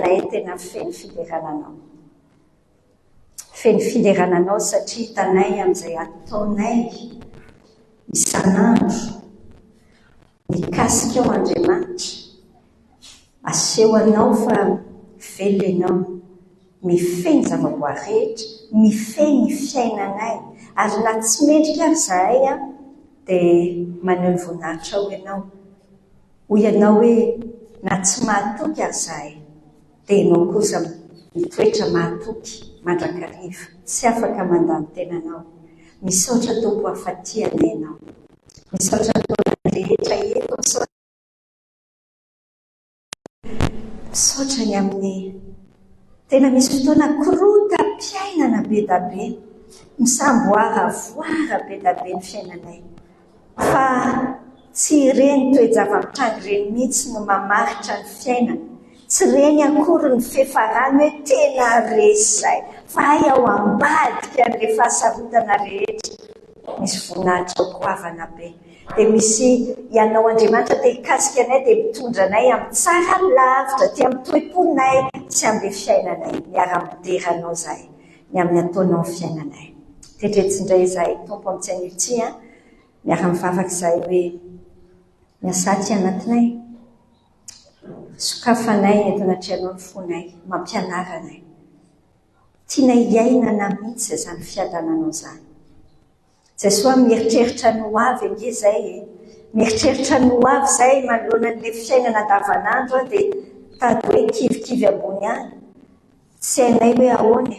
tanànay tena feno filerananao. Feno filerananao satria tanay amin'izay ataonay isan'andro mikasika ao Andriamanitra. Aseho anao fa velona ianao, mifehy ny zavaboary rehetra, mifehy ny fiainanay, ary na tsy mendrika ary zahay dia maneho ny voninahitra ao ianao. Hoy ianao hoe na tsy mahatoky ary zahay, dia ianao kosa mitoetra mahatoky mandrakariva, tsy afaka mandany tenanao. Misaotra Tompo hafatianay ianao. Misaotra taona rehetra eto, misaotra ny amin'ny tena misy fotoana korota-piainana be da be, misamboara voara be da be ny fiainanay. Fa tsy ireny toe-java-mitrangy ireny mihitsy no mamaritra ny fiainana. Tsy ireny akory ny fefarany hoe tena resy izay, fa ay ao ambadika n'ilay fahasarotana rehetra. Misy voninahitra goavana be. Dia misy ianao Andriamanitra dia hikasika anay dia mitondra anay amin'ny tsara lavitra, dia amin'ny toe-ponay sy amin'ilay fiainanay. Miara-moderanao zahay, ny amin'ny ataonao ny fiainanay. Tetretsyndray zahay Tompo amin'ny tsy an'ity, miara-mivavaka zahay hoe miasaty anatinay, sokafanay eto anatrianao ny fonay, mampianaranay. Tiana hiainana mihitsy izany fiadananao izany. Jesosy mieritreritra ny ho avy ange izay, mieritreritra ny ho avy izay manoloana an'ilay fiainana andavanandro dia tady hoe kivikivy ambony any. Tsy hainay hoe ahoana,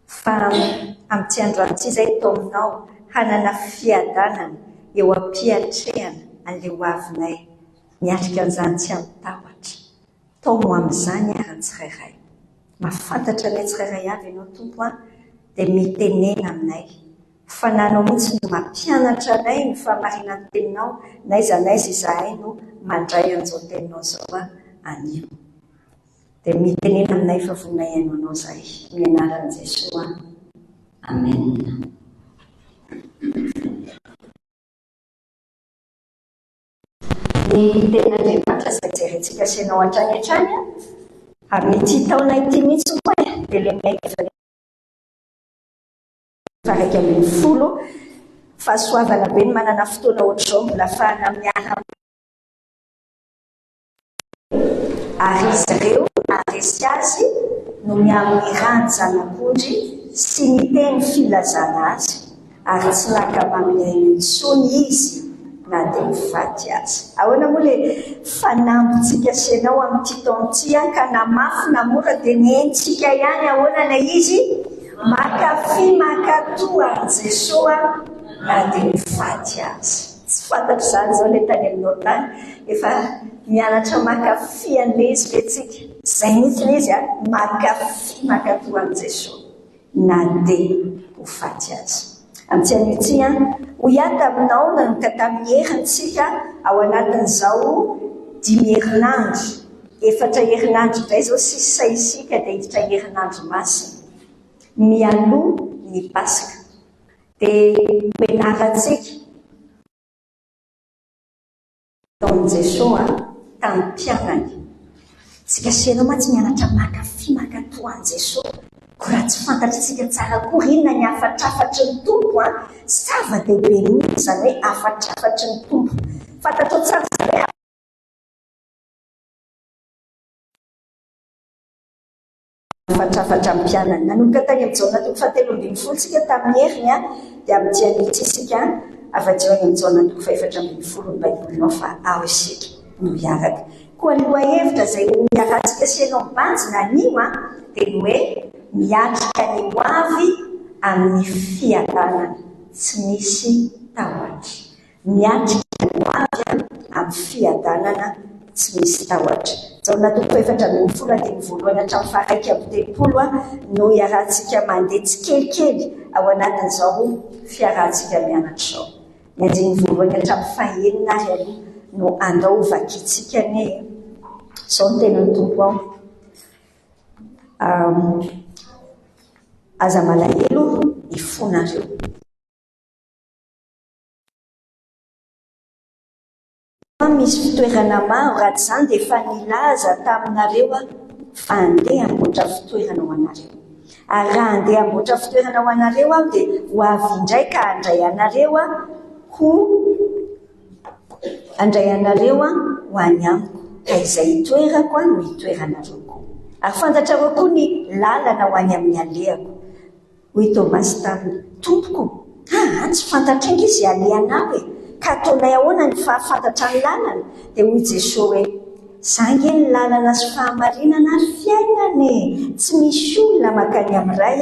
fa amin'ity androany izay tao aminao hanana fiadanana eo ampiatrehana an'ilay ho avinay. Miatrika an'izany tsy amitahotra. Tao mo amin'izany ara-tsirairay. Mahafantatra anay tsirairay avy ianao Tompo dia mitenena aminay. Fananao mihitsy no mampianatra anay ny famarinana ny teninao, naiza naiza izahay no mandray an'izao teninao izao anio. Dia mitenena aminay fa vonay ianao izahay. Amin'ny anaran'i Jesosy. Amen. Ny ten'Andriamanitra izay jerentsika senao hatrany hatrany, amin'ity taona ity mihitsy koa dia ilay maika raika ambin'ny folo fahasoavana be ny manana fotoana ohatr'izao mbola ahafahana miara ary izy ireo aresy azy no miamin'ny rano zanak'ondry sy ny teny filazana azy, ary tsy naka-maminay intsony izy na dia mifaty azy. Ahoana moa ilay fanambontsika senao amin'ity taon'ity ka namafy namora dia nientsika ihany ahoana na izy makafy makatoa Jesosy na dia mifaty azy. Tsy fantatra izany izao ilay tany aminao tany, efa mianatra makafy an'ilay izy fetsika. Izay mihitsy izy makafy makatoa Jesosy na dia mifaty azy. Amin'ity an'ity ho iaho taminao nanomboka tamin'ny herintsika ao anatin'izao 5 herinandro. 4 herinandro indray izao sisy saisika dia hiditra herinandro masina. Mialoha ny Pasika. Dia hoenarantsika taon'i Jesosy tamin'ny mpianany. Tsika senao mantsy mianatra makafy makatoa an'i Jesosy. Ko raha tsy fantatritsika tsara kory inona ny afatrafatry ny Tompo, zava-dehibe mihitsy izany hoe afatrafatry ny Tompo. Fantatrao tsara izany hoe afatrafatra amin'ny mpianany. Nanomboka tany amin'ny jaona toko 17 tsika tamin'ny heriny, dia amin'ity an'ity isika avadio any amin'ny jaona toko 14 ny baibolinao fa ao isika no miaraka. Koa ny lohahevitra izay miarantsika senao mibanjina anio dia ny hoe miatrika ny ho avy amin'ny fiadanana tsy misy tahoatra. Miatrika ny ho avy amin'ny fiadanana tsy misy tahoatra. Jaona toko 14:10 hatramin'ny faha 1:30 no iarahantsika mandeha tsikelikely ao anatin'izao fiarahantsika mianatra izao. Ny 9 hatramin'ny faha 9 ary aloha no andao vakitsika ny izao ny tenan'ny Tompo aza malahelo ifonareo. Misy fitoerana maro raha tsy izany dia efa nilaza taminareo fa andeha amboatra fitoerana ho anareo. Ary raha andeha amboatra fitoerana ho anareo aho dia ho avy indray ka andray anareo ho any amiko, ka izay hitoerako no hitoeranareo koa. Ary fantatrareo koa ny lalana ho any amin'ny alehako. Hoy Tomasy taminy, tompoko, tsy fantatra ingy izy alehanao e, ka ataonay ahoana ny fahafantatra ny lalana? Dia hoy Jesosy hoe, zange ny lalana sy fahamarinana ary fiainana e, tsy misy olona makany amin'ny ray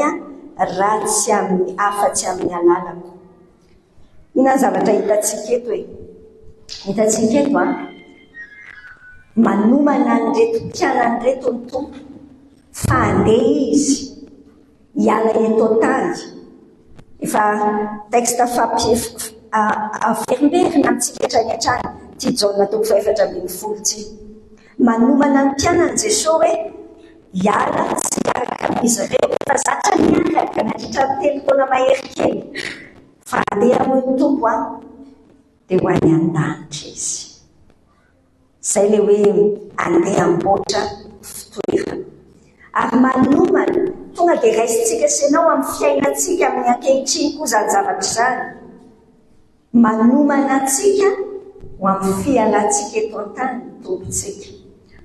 ratsy amin'ny afa-tsy amin'ny alalako. Inona zavatra hitantsika eto e? Hitantsika eto manomana nyreto mpianany reto ny tompo fa andeha izy hiala eto tany. Efa texte averimberina amintsika etrany ty Jaona 4:12 ty. Manomana ny mpianany Jesosy hoe hiala tsy hiaraka amin'izy ireo fa zatra niaraka nandritra ny 3 taona mahery kely fa andeha hoy ny tompo dia ho any an-danitra izy. Zay le hoe andeha amboatra fitoerana. Ary manomana tonga dia raisintsika senao amin'ny fiainantsika amin'ny ankehitriny koa zany zavatra zany. Manomana antsika ho amin'ny fialantsika eto an-tany tompontsika.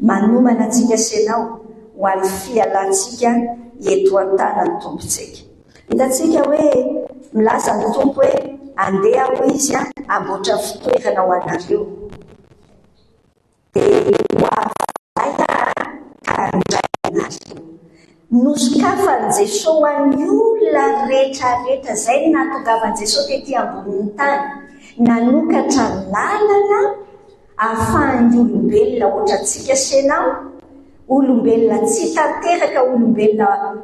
Manomana antsika senao ho amin'ny fialantsika eto an-tany ny tompontsika. Hitantsika hoe milaza ny tompo hoe andeha ho izy amboatra fitoerana ho anareo. Dia ho avy ka andray anareo. Nosokafany Jesosy ho an'ny olona rehetrarehetra, zay ny nahatongavan Jesosy tetỳ ambonin'ny tany, nanokatra lalana ahafahan'ny olombelona ohatrantsika senao, olombelona tsy tanteraka, olombelona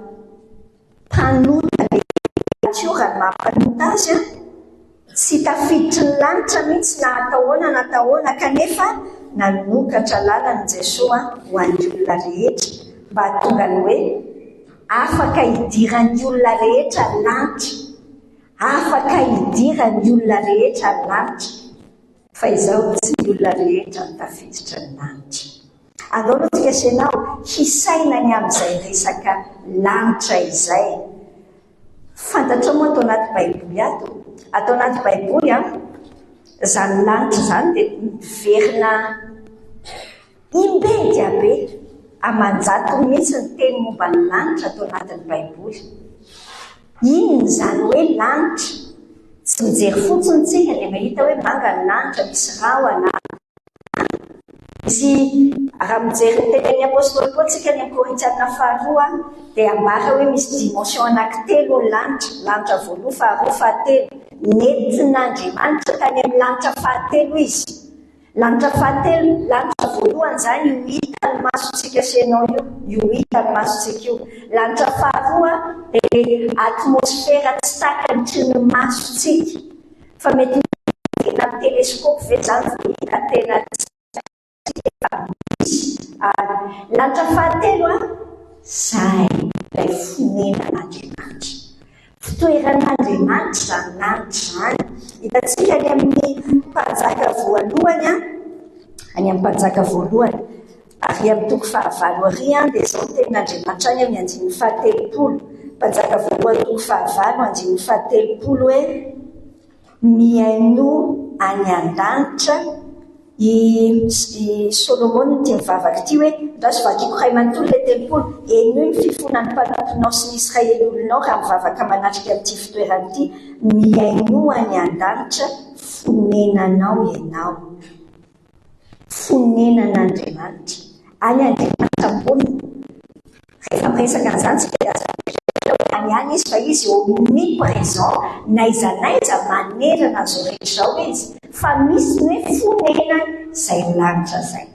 mpanota natiorany mampanota azy tsy tafiditry ny lanitra mihitsy na atahoana kanefa nanokatra lalana Jesosy ho an'ny olona rehetra mba hatonga ny hoe afaka hidiran'ny olona rehetra lanitra, afaka hidiran'ny olona rehetra lanitra, fa izao tsy ny olona rehetra ny tafiditra ny lanitra. Andao no tsika senao hisaina ny amin'izay resaka lanitra izay. Fantatra moa atao anaty baiboly ato, atao anaty baiboly zany lanitra zany dia miverina imbendiabe, amanjato mihitsy ny teny momba ny lanitra atao anatin'ny baiboly. Inona zany hoe lanitra? Tsy mijery fotsiny tsika dia mahita hoe manga ny lanitra, misy rahona. Izy raha mijery ny tenin'ny apôstôly Paoly tsika ny Korintiana 2 dia ambara hoe misy dimension anankitelo ny lanitra voaloha, faharoa, fahatelo. Nentin'Andriamanitra tany amin'ny lanitra fahatelo izy. Lanitra fahatelo, lanitra voalohany zany io hitan'ny masontsika senao io hitan'ny masontsika io. Lanitra faharoa dia atmosfera tsy takatry ny masontsika, fa mety na teleskopy ve zany vao hita tena lanitra fahatelo zay ilay fonenan'Andriamanitra, fitoeran'Andriamanitra zany lanitra zany. Hitantsika any amin'ny mpanjaka voalohany any amin'ny mpanjaka voalohany ary amin'ny toko 19 dia zao tenin'Andriamanitra any amin'ny 9:30. Mpanjaka voalohany toko 19:30 hoe miaino any an-danitra i Solomon tia mivavaka ty hoe raha sy vakiko ray manontolo le 30, eny ny fifonan'ny mpanomponao sy ny Israely olonao raha mivavaka manatrika amin'ity fitoerany ity, miaino any an-danitra fonenanao ianao. Fonenan'Andriamanitra any Andriamanitra amboniny. Rehefa miresaka an'izany tsika any izy fa izy omniprésent, naiza manerana zao rehetra zao izy, fa misy ny hoe fonena zay lanitra zay.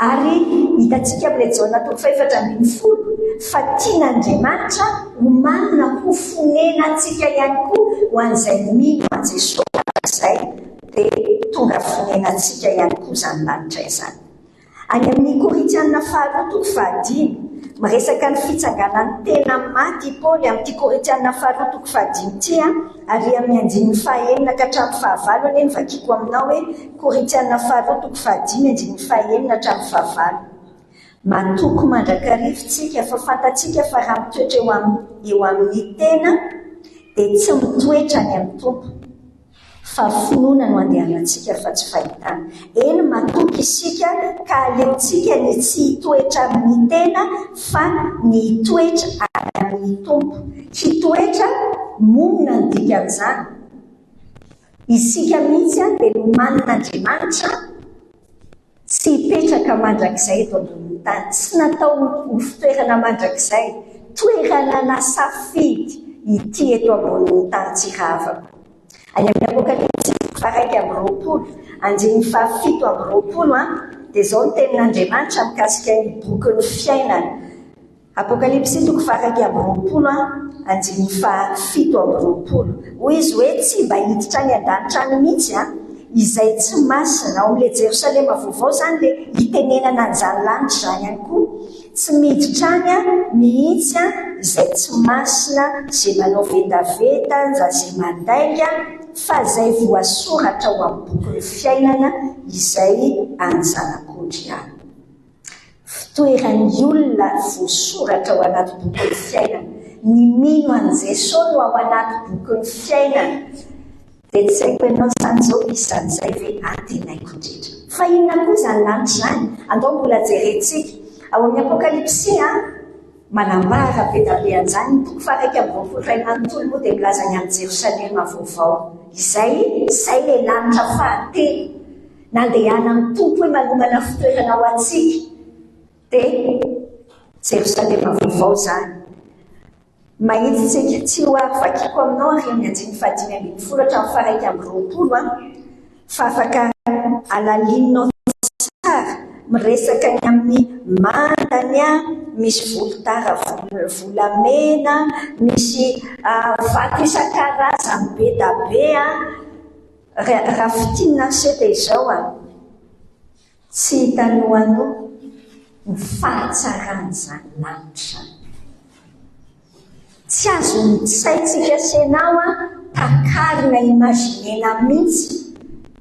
Ary hitantsika amin'ilay Jaona 4:12 fa tian'Andriamanitra ho manana ho fonenantsika ihany koa ho an'izay mino an Jesosy zay, dia tonga fonenantsika ihany koa zany lanitra izany. Any amin'ny Korintiana 2:10 miresaka ny fitsanganan'ny tena maty Paoly amin'ity Korintiana 2:10 ty ary amin'ny 9:9 ka hatramin'ny 15 eny vakiko aminao hoe Korintiana 2:10 9:9 hatramin'ny 15. Matoko mandrakarivotsika fa fantatsika fa raha mitoetra eo amin'ny tena dia tsy mitoetra ny amin'ny tompo, fa finoana no andehanantsika fa tsy fahitana. Eny matoky isika ka aleontsika ny tsy hitoetra amin'ny tena fa ny hitoetra amin'ny tompo. Hitoetra monina ny dikan'izany. Isika mihitsy dia no manin'Andriamanitra tsy hipetraka mandrakizay eto ambonin'ny tany. Tsy natao ho fitoerana mandrakizay, toerana nasafidy ity eto ambonin'ny tany tsiravako. Any amin'ny Apokalipsy 1:20, andiny 7:20 dia izao no tenin'Andriamanitra mikasika ny boky ny fiainana. Apokalipsy 1:20, andiny 7:20. Hoy izy hoe tsy mba hiditra any an-danitra any mihitsy izay tsy masina. Ao amin'ilay Jerosalema vaovao izany le hitenenana an'izany lanitra izany ihany koa. Tsy miditra any mihitsy izay tsy masina, izay manao vetaveta, izay mandainga, fa izay voasoratra ao amin'ny boky ny fiainana izay any zanak'ondry any. Fitoeran'ny olona voasoratra ao anaty boky ny fiainana. Ny mino an' Jesosy no ao anaty boky ny fiainana. Dia tsy haiko ianao izany izao isan'izay ve antenaiko indrindra. Fa inona koa izany lanitra izany? Andao mbola jerentsika. Ao amin'ny Apokalipsy manambara be da be an'izany. Ny boky 1:20 moa dia milaza ny any Jerosalema vaovao. Izay le lanitra fahatelo nandehanan'ny tompo hoe manomana fitoerana ao antsika. Dia Jerosalema vaovao izany. Mahitsitsika tsy ho avakiko aminao ary amin'ny andiny 5:20 fa afaka alalininao tsara miresaka ny amin'ny mandany misy volotara volamena, misy vato isan-karazany be da be raha fitinina seta izao tsy hitanoano ny fahatsaran'izany lanitra. Tsy azo mitsaitsika senao takarina imaginena mihitsy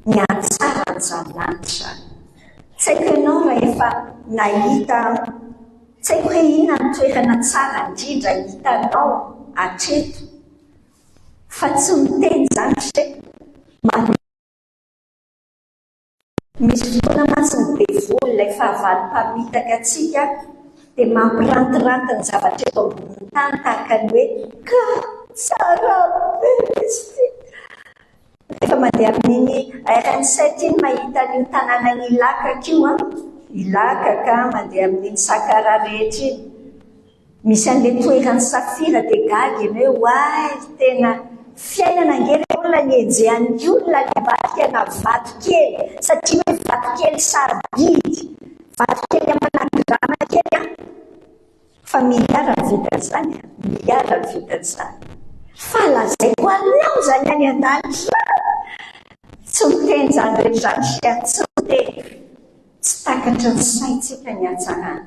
ny hatsaran'izany lanitra. Tsy haiko ianao raha efa nahita, tsy haiko hoe inona ny toerana tsara indrindra hitanao hatreto, fa tsy miteny izany se. Misy fotoana mantsy ny devoly ilay fahavalo-pamitaka atsika dia mampirantiranty ny zavatra eto ambonin'ny tany tahaka ny hoe ka tsara be sy. Rehefa mandeha amin'iny RN7 iny mahita ny tanàna ny Ilakaka io Ilakaka mandeha amin'iny Sakara rehetra iny. Misy an'ilay toerany Safira dia gaga eny hoe hoay tena fiainana angely olona ny ejehan'ny olona ny vadikana vato kely, satria hoe vato kely sarobidy, vato kely amanagrana kely fa miliara vita izany, miliara vita izany. Fa lazaiko anao izany any an-danitra. Tsy miteny izany rehetra izany tsy miteny. Tsy takatra ny saitsika ny hatsarana.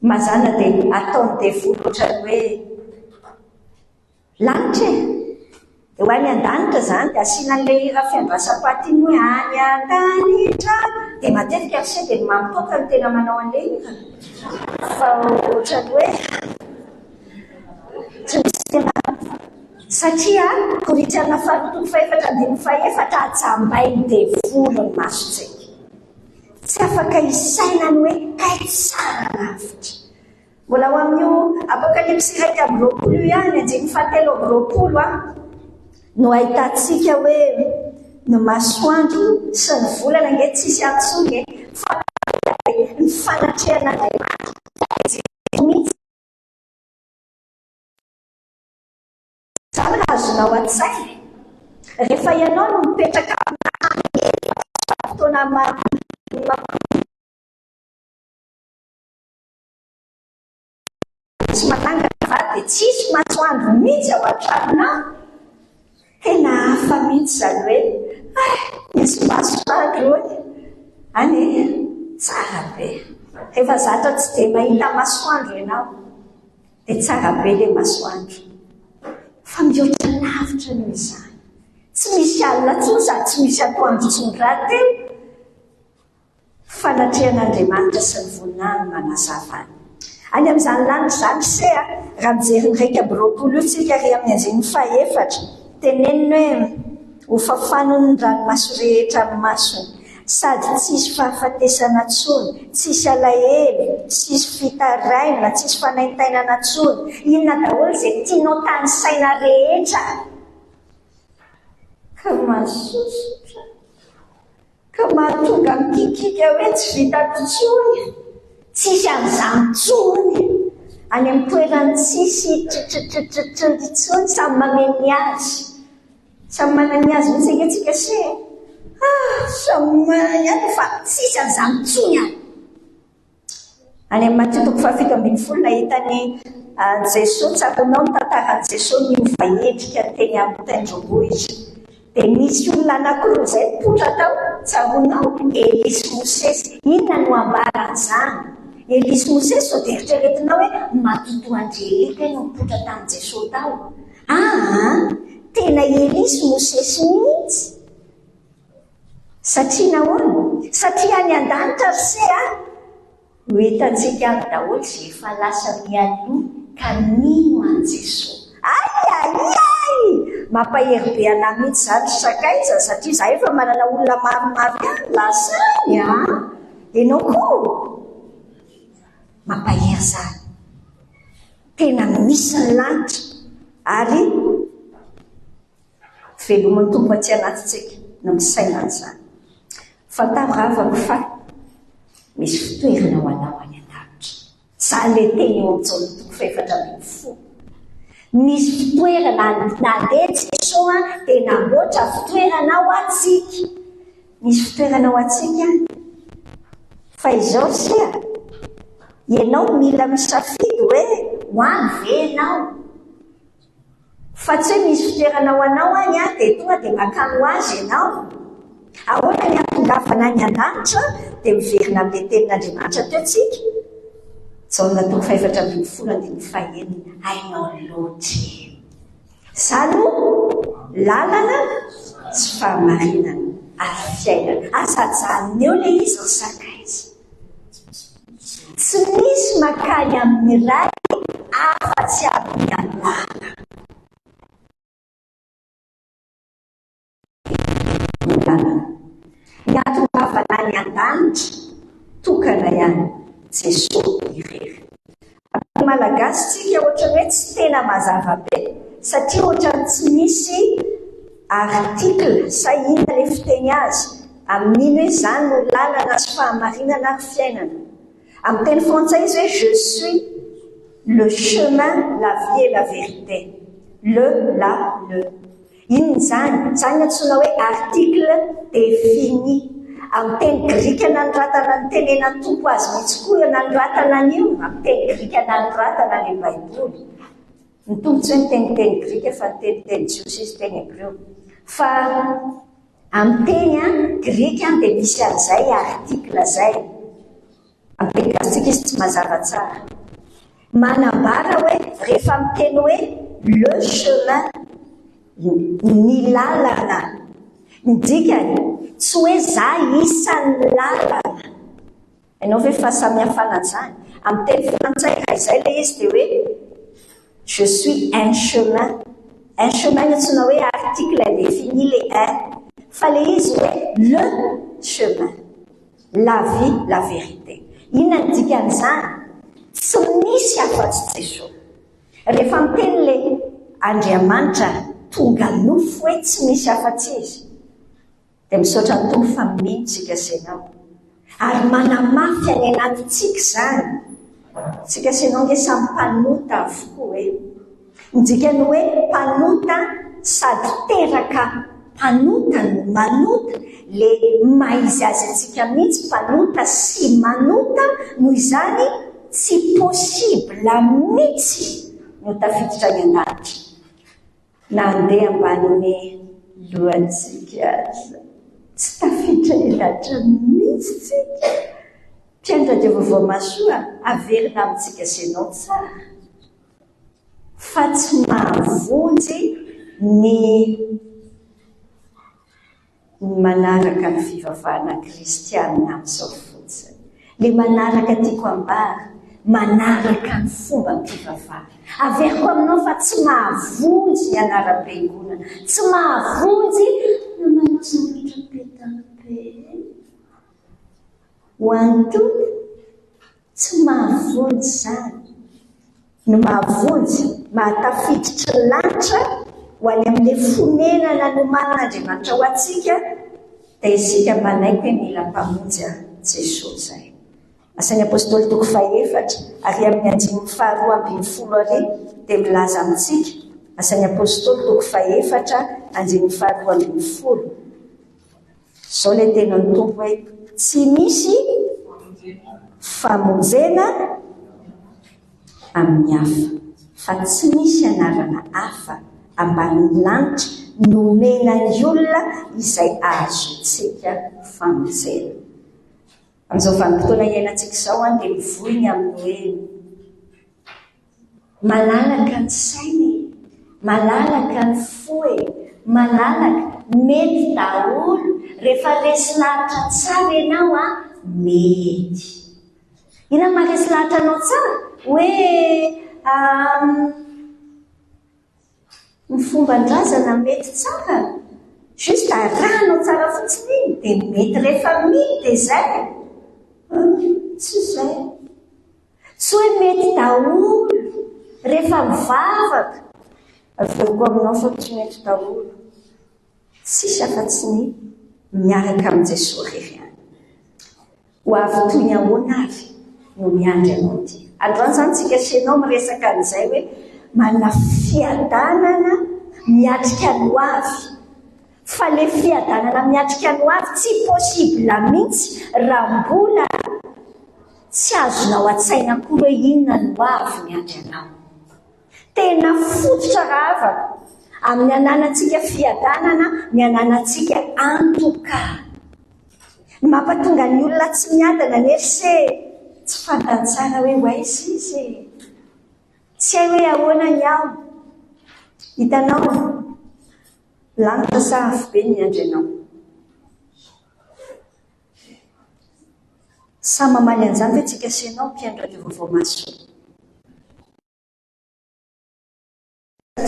Mazana dia ataon'ny devoly ohatrany hoe lanitra dia ho any an-danitra izany dia asiana an'ilay hira fiandrasam-patiny hoe any an-danitra dia matetika se dia ny mamitoaka no tena manao an'ilay hira. Fa ohatrany hoe tsy misy tena satria Korinthiana 4:4 atsambainy devoly ny masontsika. Tsy afaka isainany hoe kay tsara lavitra. Mbola ho amin'io Apokalipsy 1:20 ihany, andiny 7:20 no ahitantsika hoe ny masoandro sy ny volana ange tsisy antsony fa ny fanatrehana mihitsy. Zany raha azonao an-tsaina rehefa ianao no mipetraka fotoana tsy matangana va dia tsisy masoandro mihitsy ao an-tranonao. Tena hafa mihitsy izany hoe misy masoandro any tsara be. Rehefa zatra tsy dia mahita masoandro ianao dia tsara be ilay masoandro. Fa mihoatra lavitra noho izany. Tsy misy alina tsosa, tsy misy atoandro tsony rahateo. fanatrian'Andriamanitra sy ny voninahiny manazava any amin'izany lanitra zany se raha mijery ny raika amby roapolo io tsika ry amin'ny anjeny faefatra tenenina hoe ho fafanony ny ranomaso rehetra amin'ny masony sady tsisy fahafatesana tsony, tsisy alahelo, tsisy fitaraina, tsisy fanaintainana tsony. Inona daholo izay tianao tany saina rehetra ka mahasosotra ka mahatonga mikikika hoe tsy vita totsony, tsisy an'izany tsony any amin'ny toerany tsisy tsony samy mameny azy, samy manany azy mihitsy angatsika se samy manany azy fa tsisy an'izany tsony any. Any amin'ny Matteo 7:12 nahitany Jesosy tsakonao nitantaran'i Jesosy ny mivahendrika teny amin'ny tendrombohitra. Dia misy olona anankiroa izay mipoitra tao, tsaronao Elia sy Mosesy. Inona no ambaran'izany? Elia sy Mosesy sao dia eritreretinao hoe matoto Angelika no mipoitra tamin'i Jesosy tao. Tena Elia sy Mosesy mihitsy. Satria nahoana? Satria any an-danitra se ho hitantsika any daholo izay efa lasa mialoha ka nino an Jesosy. Mampahery be anahy mihitsy zany sakaiza satria za efa manana olona maromaro ihany lasany ianao koa mampahery zany. Tena misy ny lanitra ary velomon'ny tompo aty anatintsika no misaina an'izany. Fantaravako fa misy fitoerana ho anao any an-davitra. Zany le teny eo amin'ny Jaona 4:11. Misy fitoerana nandeha Jesosy dia namboatra fitoerana ho antsika. Misy fitoerana ho antsika fa izao se ianao mila misafidy hoe hoany ve ianao. Fa tsy hoe misy fitoerana ho anao any dia tonga dia makano azy ianao. Ahoana ny ahatongavana any an-danitra dia miverina amin'ilay tenin'Andriamanitra teo tsika. Jaona 5:12 hainao loatra. Izany lalana sy fahamarinana ary fiainana. Asajanona eo ilay izy ny sakaiza. Tsy misy makany amin'ny ray afa-tsy amin'ny alala. Ny ahatongavana any an-danitra tokana ihany Jesosy irery. Amin'ny malagasy tsika ohatrany hoe tsy tena mazava be satria ohatrany tsy misy artikla sahina ilay fiteny azy amin'iny hoe izany no lalana sy fahamarinana ary fiainana. Amin'ny teny frantsay izy hoe je suis le chemin, la vie et la vérité. Le. Inona izany? Izany antsoina hoe article défini. Amin'ny teny grika nanoratana ny tenenan'ny tompo azy mihitsy koa nanoratana an'io. Amin'ny teny grika nanoratana ny Baiboly. Ny tompo tsy hoe ny teny grika fa ny teny jiosy izy teny hébreu. Fa amin'ny teny grika dia misy an'izay article zay. Amin'ny teny gasitsika izy tsy mazava tsara. Manambara hoe rehefa miteny hoe le chemin, ny lalana, ny dikany tsy hoe za isan'ny lalana. Ianao ve fahasamihafana an'izany? Amin'ny teny frantsay raha izay ilay izy dia hoe je suis un chemin. Un chemin antsoina hoe article indéfini le un. Fa ilay izy hoe le chemin, la vie, la vérité. Inona ny dikan'izany? Tsy misy afa-tsy Jesosy. Rehefa miteny ilay Andriamanitra tonga nofo hoe tsy misy afa-tsy izy dia misaotra ny tompo fa mintsika senao ary manamafy any anatintsika izany. Tsika senao nge samy mpanota avokoa midikany hoe mpanota sady teraka mpanota no manota le maizy azy antsika mihitsy mpanota sy manota noho izany tsy possible mihitsy no tafiditra any an-danitra na andeha ambanin'ny lohantsika aza tsy tafiditra ny lanitra mihitsy tsika. Mpianatra dia vaovao masoa averina amintsika senao tsara fa tsy mahavonjy ny manaraka ny fivavahana kristianina amin'izao fotsy. le manaraka tiako ambara manaraka ny fomba mpivavaka. Averiko aminao fa tsy mahavonjy ianaram-piangonana, tsy mahavonjy na manao zavatra be ho antony tsy mahavonjy zany no mahavonjy mahatafiditry ny lanitra ho any amin'ilay fonenana no man'Andriamanitra ho antsika, dia isika manaiko hoe mila mpamonjy Jesosy zay. Asan'ny apôstôly toko 4 ary amin'ny 12:20 dia milaza amintsika. Asan'ny apôstôly toko 4:12. Zao ilay tenan'ny Tompo hoe tsy misy famonjena amin'ny hafa, fa tsy misy anarana hafa ambanin'ny lanitra nomena ny olona izay ahazontsika famonjena. Amin'izao vanim-potoana iainantsika izao dia mivoy amin'ny hoe malalaka ny sainy, malalaka ny foe, malalaka mety daholo rehefa resy lahatra tsara ianao mety. Ina maresy lahatra anao tsara hoe ny fomban-drazana mety tsara, juste arahanao tsara fotsiny dia mety rehefa mily dia zay. Tsy zay, tsy hoe mety daholo rehefa mivavaka. Averiko aminao fa tsy mety daholo, tsisy afa-tsy ny miaraka amin'ny Jesosy rehefa ihany. Ho avy toy ny ahoana avy no miandry anao ty. Androany zany tsika sianao miresaka an'izay hoe manana fiadanana miatrika ny ho avy. Fa le fiadanana miatrika ny ho avy tsy possible mihitsy raha mbola tsy azonao an-tsaina koa hoe inona ny ho avy miandry anao. Tena fototra raha avaka amin'ny ananantsika fiadanana, ny ananantsika antoka. Mampatonga ny olona tsy miadana nefa se tsy fantantsara hoe hoaizy izy, tsy hay hoe ahoana ny ao. Hitanao lanitra sahafy be ny andry anao. Sa mamaly an'izany hoe tsika sianao mpiandra ny vaovao maso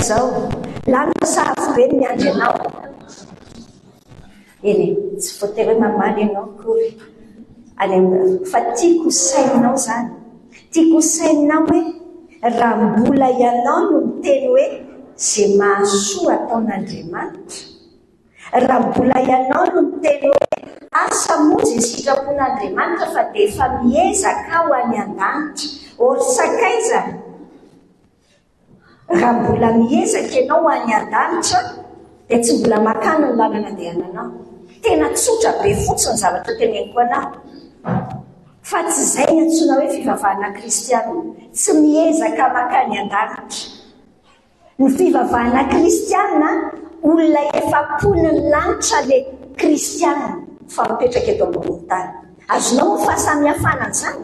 zao lanitra sahafy be ny andry anao. Eny tsy voatery hoe mamaly ianao kory fa tiako saininao zany, tiako saininao hoe raha mbola ianao no miteny hoe zay mahasoa ataon'Andriamanitra, raha mbola ianao no miteny hoe asa monjy ny sitrapon'Andriamanitra fa dia efa miezaka ho any an-danitra, ory sakaiza. Raha mbola miezaka ianao ho any an-danitra dia tsy mbola makana ny lalana andehananao. Tena tsotra be fotsiny zavatra teneniko anao, fa tsy izay ny antsoina hoe fivavahana kristiana. Tsy miezaka makany an-danitra. Ny fivavahana kristiana olona efa poniny lanitra le kristiana fa mipetraka eto ambony tany. Azonao ny fahasamihafana an'izany.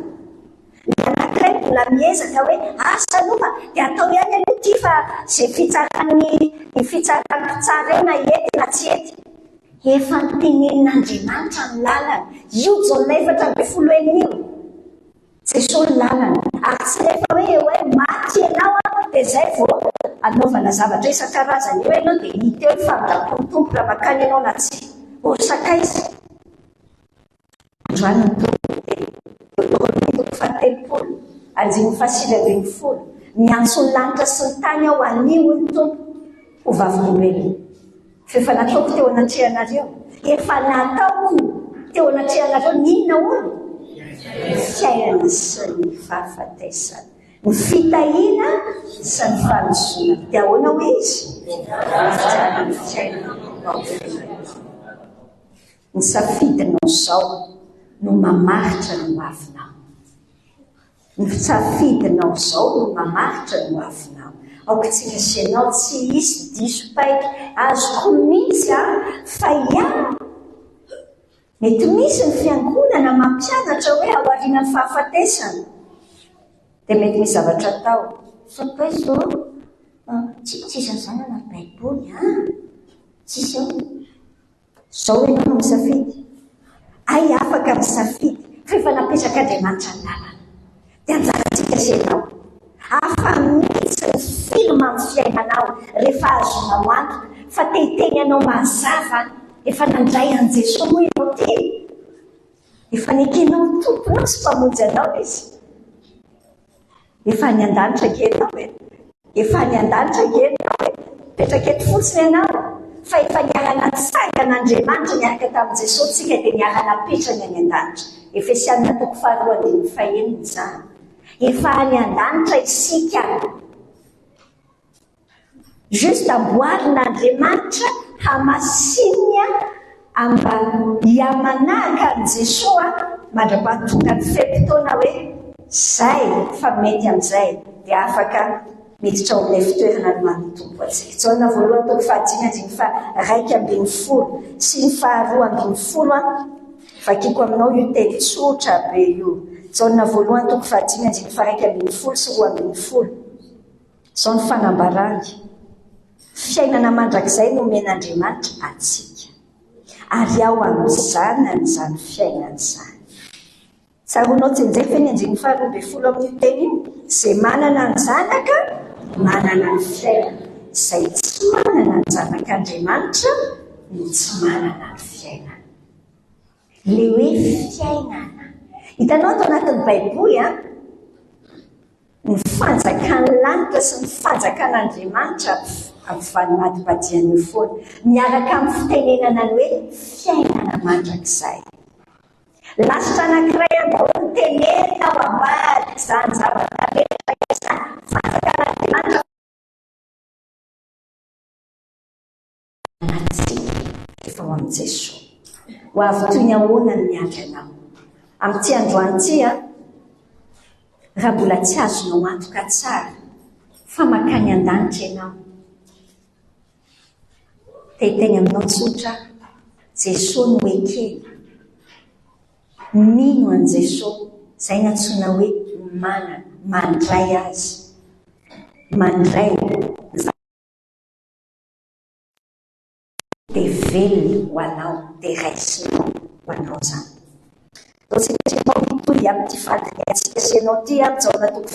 Ny anankiray mbola miezaka hoe asa aloha dia atao ihany aloha ty fa izay ny fitsarako tsara eo na ety na tsy ety. Efa nitenenin'Andriamanitra ny lalana. Io jaona 4:11 Jesosy ny lalana. Ary tsy rehefa hoe maty ianao dia izay vao anaovana zavatra isan-karazany eo ianao dia hita eo fandapony tompo raha makany ianao na tsy. Ory sakaiza. Androany ny tompo faha-telopolo, 5:20 miantso ny lanitra sy ny tany ao anio ny tompo ho vavolombelona. Fefa nataoko teo anatrehanareo, efa nataoko teo anatrehanareo ninona olo? Fiainana sy ny fahafatesana, ny fitahiana sy ny fahazoana. Dia ahoana hoe izy? Ny safidinao zao no mamaritra ny ho avinao. Ny safidinao zao no mamaritra ny ho avinao. Aoka tsy misy ianao tsy hisy diso paika azoko misy fa mety misy ny fiangonana mampianatra hoe aoriana ny fahafatesana. Dia mety misy zavatra atao. Sakaiza zao tsisy an'izany anaty baiboly tsisy ao. Zao ianao no misafidy. Ay afaka misafidy rehefa napetraka Andriamanitra ny lalana dia anjarantsika senao afa mihitsy ny filma amin'ny fiainanao rehefa azonao antoka fa tehiteny ianao mazava efa nandray an' Jesosy moa ianao ty efa nekenao tomponao sy mpamonjy anao izy efa ny an-danitra kenao efa ny an-danitra kenao petraka eto fotsiny ianao fa efa niarana tsangan'Andriamanitra niaraka tamin'i Jesosy tsika dia niarana petrany any an-danitra. Efesianina 4:1 izany. Efa any an-danitra isika. Juste amboarin'Andriamanitra hamasinina amba hiamanahaka an' Jesosy mandra-pahatonga ny fe-potoana hoe zay fa mety amin'izay dia afaka miditra ao amin'ilay fitoerana no manotompo antsika. Jaona voalohany toko 5:1-20 sy ny 2:20 vakiko aminao io teny tsotra be io. Jaona voalohany toko 5:1-20 sy 2:20 zao ny fanambarany. Fiainana mandrakizay no men'Andriamanitra atsika ary ao amin'izany an'izany fiainana izany. Tsaronao tsenjay fe ny 5:20 amin'io teny io izay manana ny zanaka manana ny fiainana, izay tsy manana ny zanak'Andriamanitra no tsy manana ny fiainana. Le hoe fiainana hitanao tao anatin'ny Baiboly ny fanjakan'ny lanitra sy ny fanjakan'Andriamanitra ampifanimadimbadian'io foana miaraka amin'ny fitenenana ny hoe fiainana mandrakizay. Lasitra anankiray andao ny tenenina ao ambadika izany zavatra rehetra izany fanjakan'Andriamanitra anatsika efa ho amin'i Jesosy. Ho avy toy ny ahoana ny miandry anao amin'ity androany ity raha mbola tsy azonao antoka tsara fa makany an-danitra ianao. Tehiteny aminao tsotra Jesosy no ekena. Mino an' Jesosy izay natsoina hoe manana, mandray azy, mandray dia velona ho anao, dia raisinao ho anao zany. Taontsika ianao mitohy amin'ity fandiniantsika sianao ity Jaona toko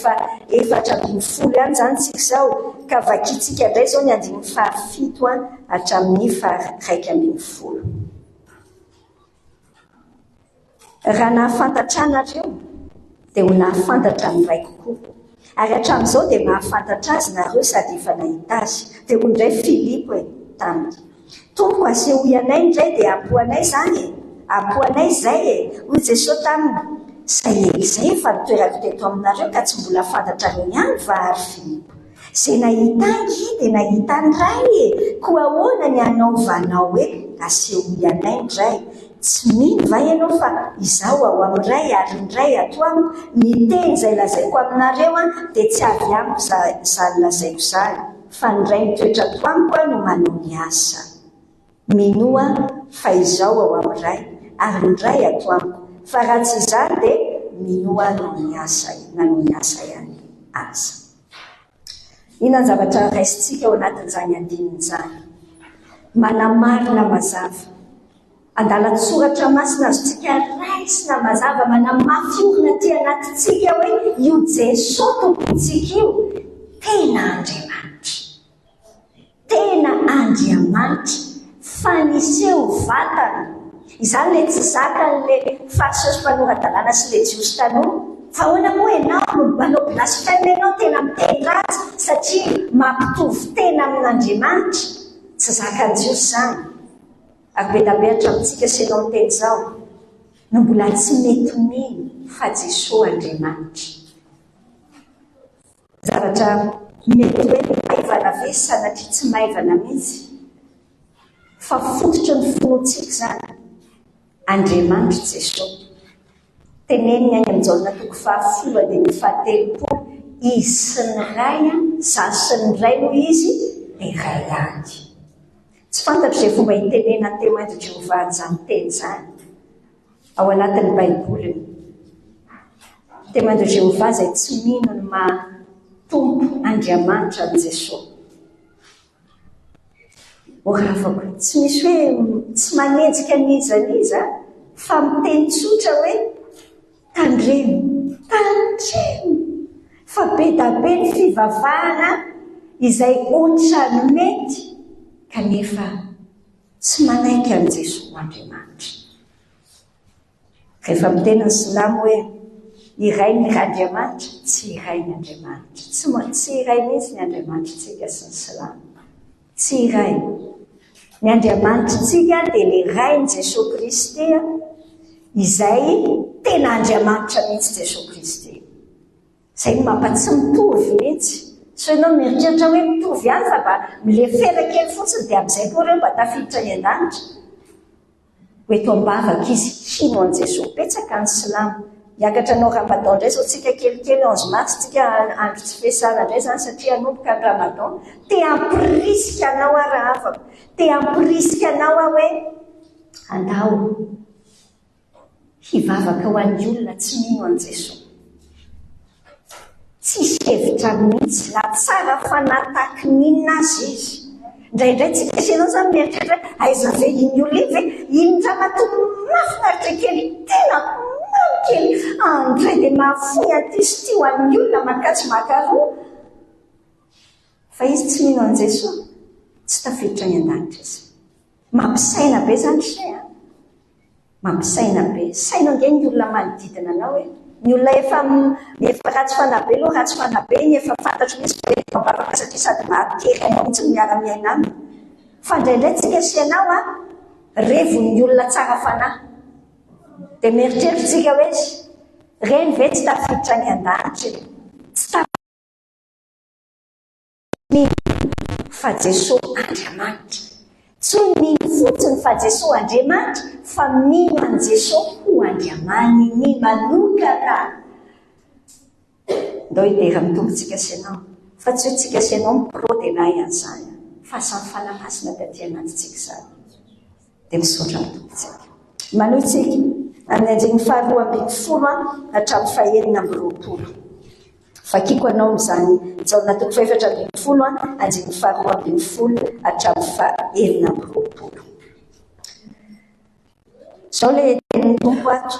4:20 ihany zany tsika izao ka vakitsika indray izao ny 7 hatramin'ny 1:20. Raha nahafantatra anareo dia ho nahafantatra amin'ray kokoa ary hatramin'izao dia mahafantatra azy nareo sady efa nahita azy. Dia hoy indray Filipo taminy Tompoko asehoy anay indray dia ampoanay zany ampoanay izay hoy Jesosy taminy izay efa nitoerako teto aminareo ka tsy mbola fantatrareo ihany va ary Filipo. Izay nahita angy dia nahita ny ray koa ahoana ny anaovanao hoe asehoy anay indray. Tsy mino va ianao fa izaho ao amin'ray ary ny ray ato amiko ny teny izay lazaiko aminareo dia tsy avy amiko izany lazaiko izany fa ny ray mitoetra ato amiko no manao ny asa. Minoa fa izaho ao amin'ray ary ny ray ato amiko fa raha tsy izany dia minoa nanao ny asa ihany asa. Inona ny zavatra raisintsika ao anatin'izany andininy izany? Manamarina mazava andalan-tsoratra masina azontsika raisina mazava manamafy orina ty anatitsika hoe io Jesosy tompontsika io tena Andriamanitra, tena Andriamanitra faniseho vatana. Izany le tsy zakan'le fariseusy mpanora-dalàna sy le jiosy tanoha fa hoana moa ianao no manao blasfème ianao tena miteny ratsy satria mampitovy tena amin'Andriamanitra. Tsy zakan'ny jiosy zany. Ary be da be hatramintsika senao teny izao no mbola tsy mety mino fa Jesosy Andriamanitra. Zavatra mety hoe maivana ve sanatria tsy maivana mihitsy fa fototry ny finoantsika zany Andriamanitra Jesosy. Teneniny any amin'ny Jaona toko 10:30 izy sy ny ray zazy sy ny ray moa izy dia ray ihany. Tsy fantatro izay fomba hitenena ny témoin de Jéhovah izany teny izany ao anatin'ny Baiboliny. Témoin de Jéhovah izay tsy mino ny mahatompo Andriamanitra ny Jesosy. Oravako tsy misy hoe tsy manenjika niza fa miteny tsotra hoe tandremo fa be da be ny fivavahana izay ohatrany mety kanefa tsy manaiky an' Jesosy Andriamanitra. Rehefa mitena ny silamo hoe iray ny Andriamanitra, tsy iray ny Andriamanitra, tsy iray mihitsy ny Andriamanitra tsika sy ny silamo, tsy iray. Ny Andriamanitra tsika dia le ray ny Jesosy Kristy izay tena Andriamanitra mihitsy Jesosy Kristy. Izay mampatsy mitovy mihitsy. So ianao mieritreritra hoe mitovy ihany fa mba milefera kely fotsiny dia amin'izay koa ireo mba tafiditra ny an-danitra. Hoe eto ambavaka izy hino an' Jesosy petsaka ny silamo. Miakatra anao Ramadan indray zao tsika kelikely 11 mars tsika andro tsy fiasana indray zany satria anomboka ny Ramadan. Te hampirisika anao raha afaka. Te hampirisika anao hoe andao hivavaka ho an'ny olona tsy mino an' Jesosy. Tsisy hevitra mihitsy na tsara fanataky ninona azy izy. Indraindray tsika senao zany mieritreritra aiza ve iny olona iny ve iny raha matoky mahafinaritra kely tena mamy kely andray dia mahafoy atisy ty ho an'ny olona makatsy makaroa. Fa izy tsy mino an' Jesosy, tsy tafiditra ny an-danitra izy. Mampisaina be zany say a. Mampisaina be. Saina nge ny olona manodidina anao hoe ny olona efa ratsy fanabe aloha ratsy fanabe ny efa fantatro misy be mambavaka satria sady mahately anao mihitsy ny miara-miaina aminy. Fa indraindray tsika sianao a revon'ny olona tsara fanahy. Dia mieritreritsika hoe reny ve tsy tafiditra ny an-danitra tsy fa Jesosy Andriamanitra. Tsy mino fotsiny fa Jesosy Andriamanitra fa mino an' Jesosy ho Andriamaniny manokana. Ndao idera mitombotsika sianao fa tsy hoe tsika sianao miprodenay an'izany fa samy fanamasina taty anatytsika izany dia misaotra mitombotsika. Manohy tsika amin'ny anjeny faharoa ambin'ny folo hatramin'ny fahaenina amby roapolo. Fakiko anao amin'izany Jaona toko faefatra ambin'ny folo anjeny faharoa ambin'ny folo hatramin'ny fahaenina amby roapolo. Izao ilay tenin'ny tompo ato.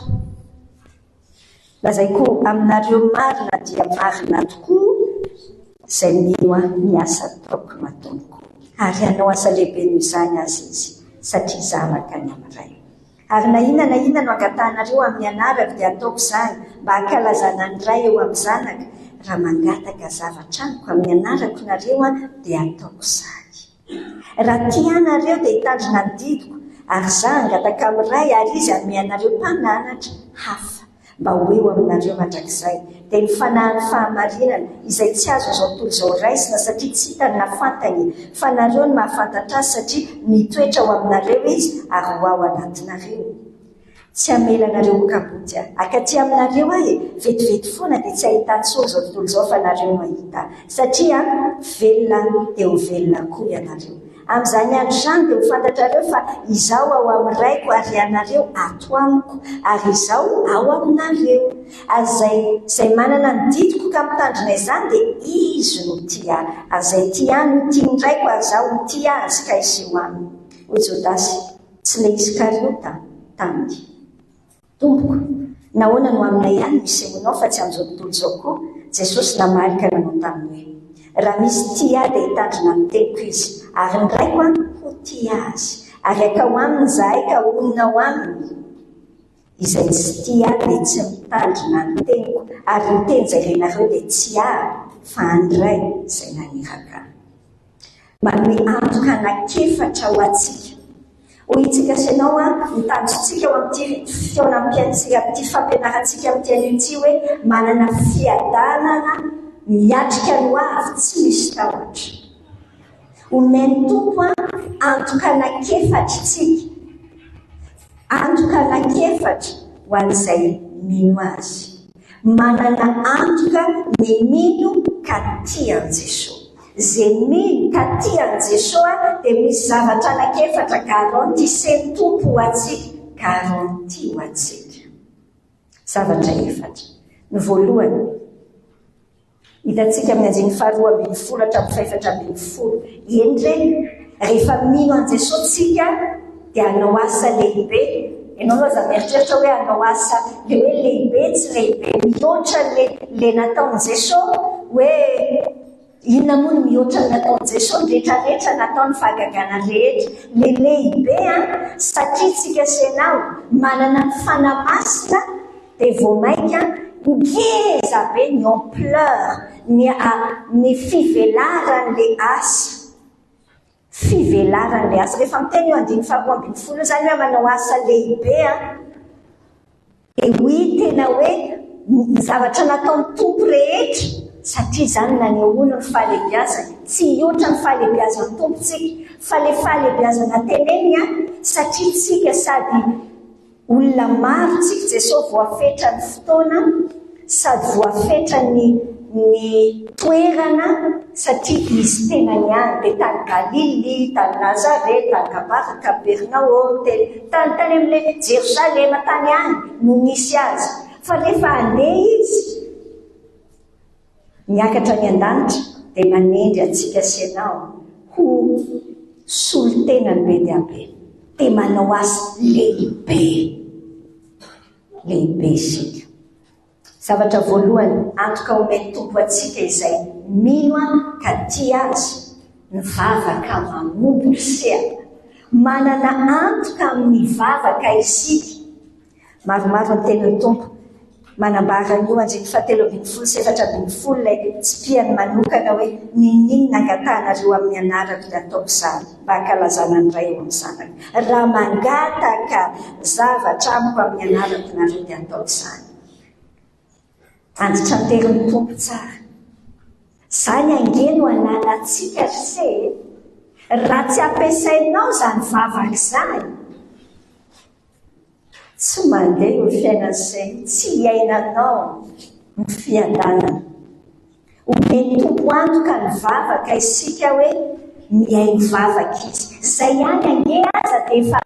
Lazaiko aminareo marina dia marina tokoa izay mino ny asa ataoko mataoniko. Ary hanao asa lehibe noho izany azy izy satria zavaka ny amin'ray. Ary na inona no angatahanareo amin'ny anarako dia ataoko izany mba hankalazana ny ray eo amin'ny zanaka. Raha mangataka zavatra amiko amin'ny anarako nareo dia ataoko izany. Raha tianareo dia hitandrina ny didiko ary za angataka amin'ny ray ary izy hanome anareo mpananatra hafa mba ho eo aminareo mandrakizay. Dia ny fanahin'ny fahamarinana izay tsy azo izao tontolo izao raisina satria tsy hitany na fantany fa nareo no mahafantatra azy satria mitoetra ho aminareo izy ary ho ao anatinareo. Tsy hamelanareo mokaboty akaty aminareo vetivety foana dia tsy ahita ntsony izao tontolo izao fa nareo no ahita satria velona dia ho velona koa ianareo. Amin'izany andro izany dia mifantatrareo fa izaho ao amin'ny raiko ary ianareo ato amiko ary izaho ao aminareo. Ary izay manana ny didiko ka mitandrina izany dia izy no tia ary izay tia no tia ny raiko ary izaho no tia azy ka izy ho aminy. Hoy Jodasy tsy ilay Iskariota taminy. Tompoko, nahoana no aminay ihany misy emonao fa tsy amin'izao tontolo izao koa. Jesosy namarika nanao taminy hoe raha misy tia dia hitandrina amin'ny teniko izy ary ny raiko ho tia azy ary aka ho aminy zahay ka onona ho aminy. Izay tsy tia dia tsy mitandrina ny teniko ary ny teny izay renareo dia tsy fa andray izay naniraka. Manome antoka anakefatra ho atsika. Hoy itsika sianao mitanjotsika eo amin'ity fiaonam-piaintsika amin'ity fampianarantsika amin'ity an'ity hoe manana fiadanana miatrika no avy tsy misy tahotra. Omeny tompo antoka anakefatra itsika. Antoka anakefatra ho an'izay mino azy. Manana antoka ny mino ka tia an' Jesosy. Zay mino ka tia an' Jesosy dia misy zavatra anakefatra garanty seny tompo ho atsika. Garanty ho atsika. Zavatra efatra. Ny voalohany, hitantsika amin'ny anjeny faharoa ambin'ny folo hatramin'ny fahaefatra ambin'ny folo. Eny ireny, rehefa mino an' Jesosy tsika dia hanao asa lehibe. Ianao aloha za mieritreritra hoe hanao asa le hoe lehibe tsy lehibe mihoatra le nataon'i Jesosy hoe inona moa no mihoatra ny nataon'i Jesosy rehetrarehetra nataony fahagagana rehetra le lehibe satria tsika senao manana ny fanamasina dia vao mainka ngeza be ny ampleur ny fivelaran'le asa fivelaran'le asa rehefa miteny eo 5:20 zany hoe manao asa lehibe dia hoy tena hoe ny zavatra nataon'ny tompo rehetra satria zany nanehoana ny fahalebiazana tsy hihoatra ny fahalebiazan'ny tompontsika fa le fahalebiazana teneny satria tsika sady olona maro tsika Jesosy voafetra ny fotoana sady voafetra ny toerana satria izy tena niany dia tany Galily, tany Nazareth, tany Kapernaum, tany amin'le Jerosalema tany any no nisy azy fa rehefa andeha izy miakatra ny an-danitra dia manendry antsika senao ho solo-tenany be dia be dia manao asa lehibe isika. Zavatra voalohany antoka omeny tompo atsika izay mino ka tia azy ny vavaka mamompo seana manana antoka amin'ny vavaka isika. Maromaro ny tenin'ny tompo manambara ny io andriny 7:27 ilay tsy piany manokana hoe nininy nangatanareo amin'ny anarako dia ataoko izany mba hankalazana ny ray eo amin'ny zanaka. Raha mangataka zavatra amiko amin'ny anarako nareo dia ataoko izany. Anditra ny terin'ny tompo tsara. Izany angeno ananantsika se raha tsy ampiasainao izany vavaka izany tsy mandeha eo fiainan'izay tsy hiainanao ny fiadanana. Omeny tompo antoka ny vavaka isika hoe miaino vavaka izy. Izay ihany ange aza dia efa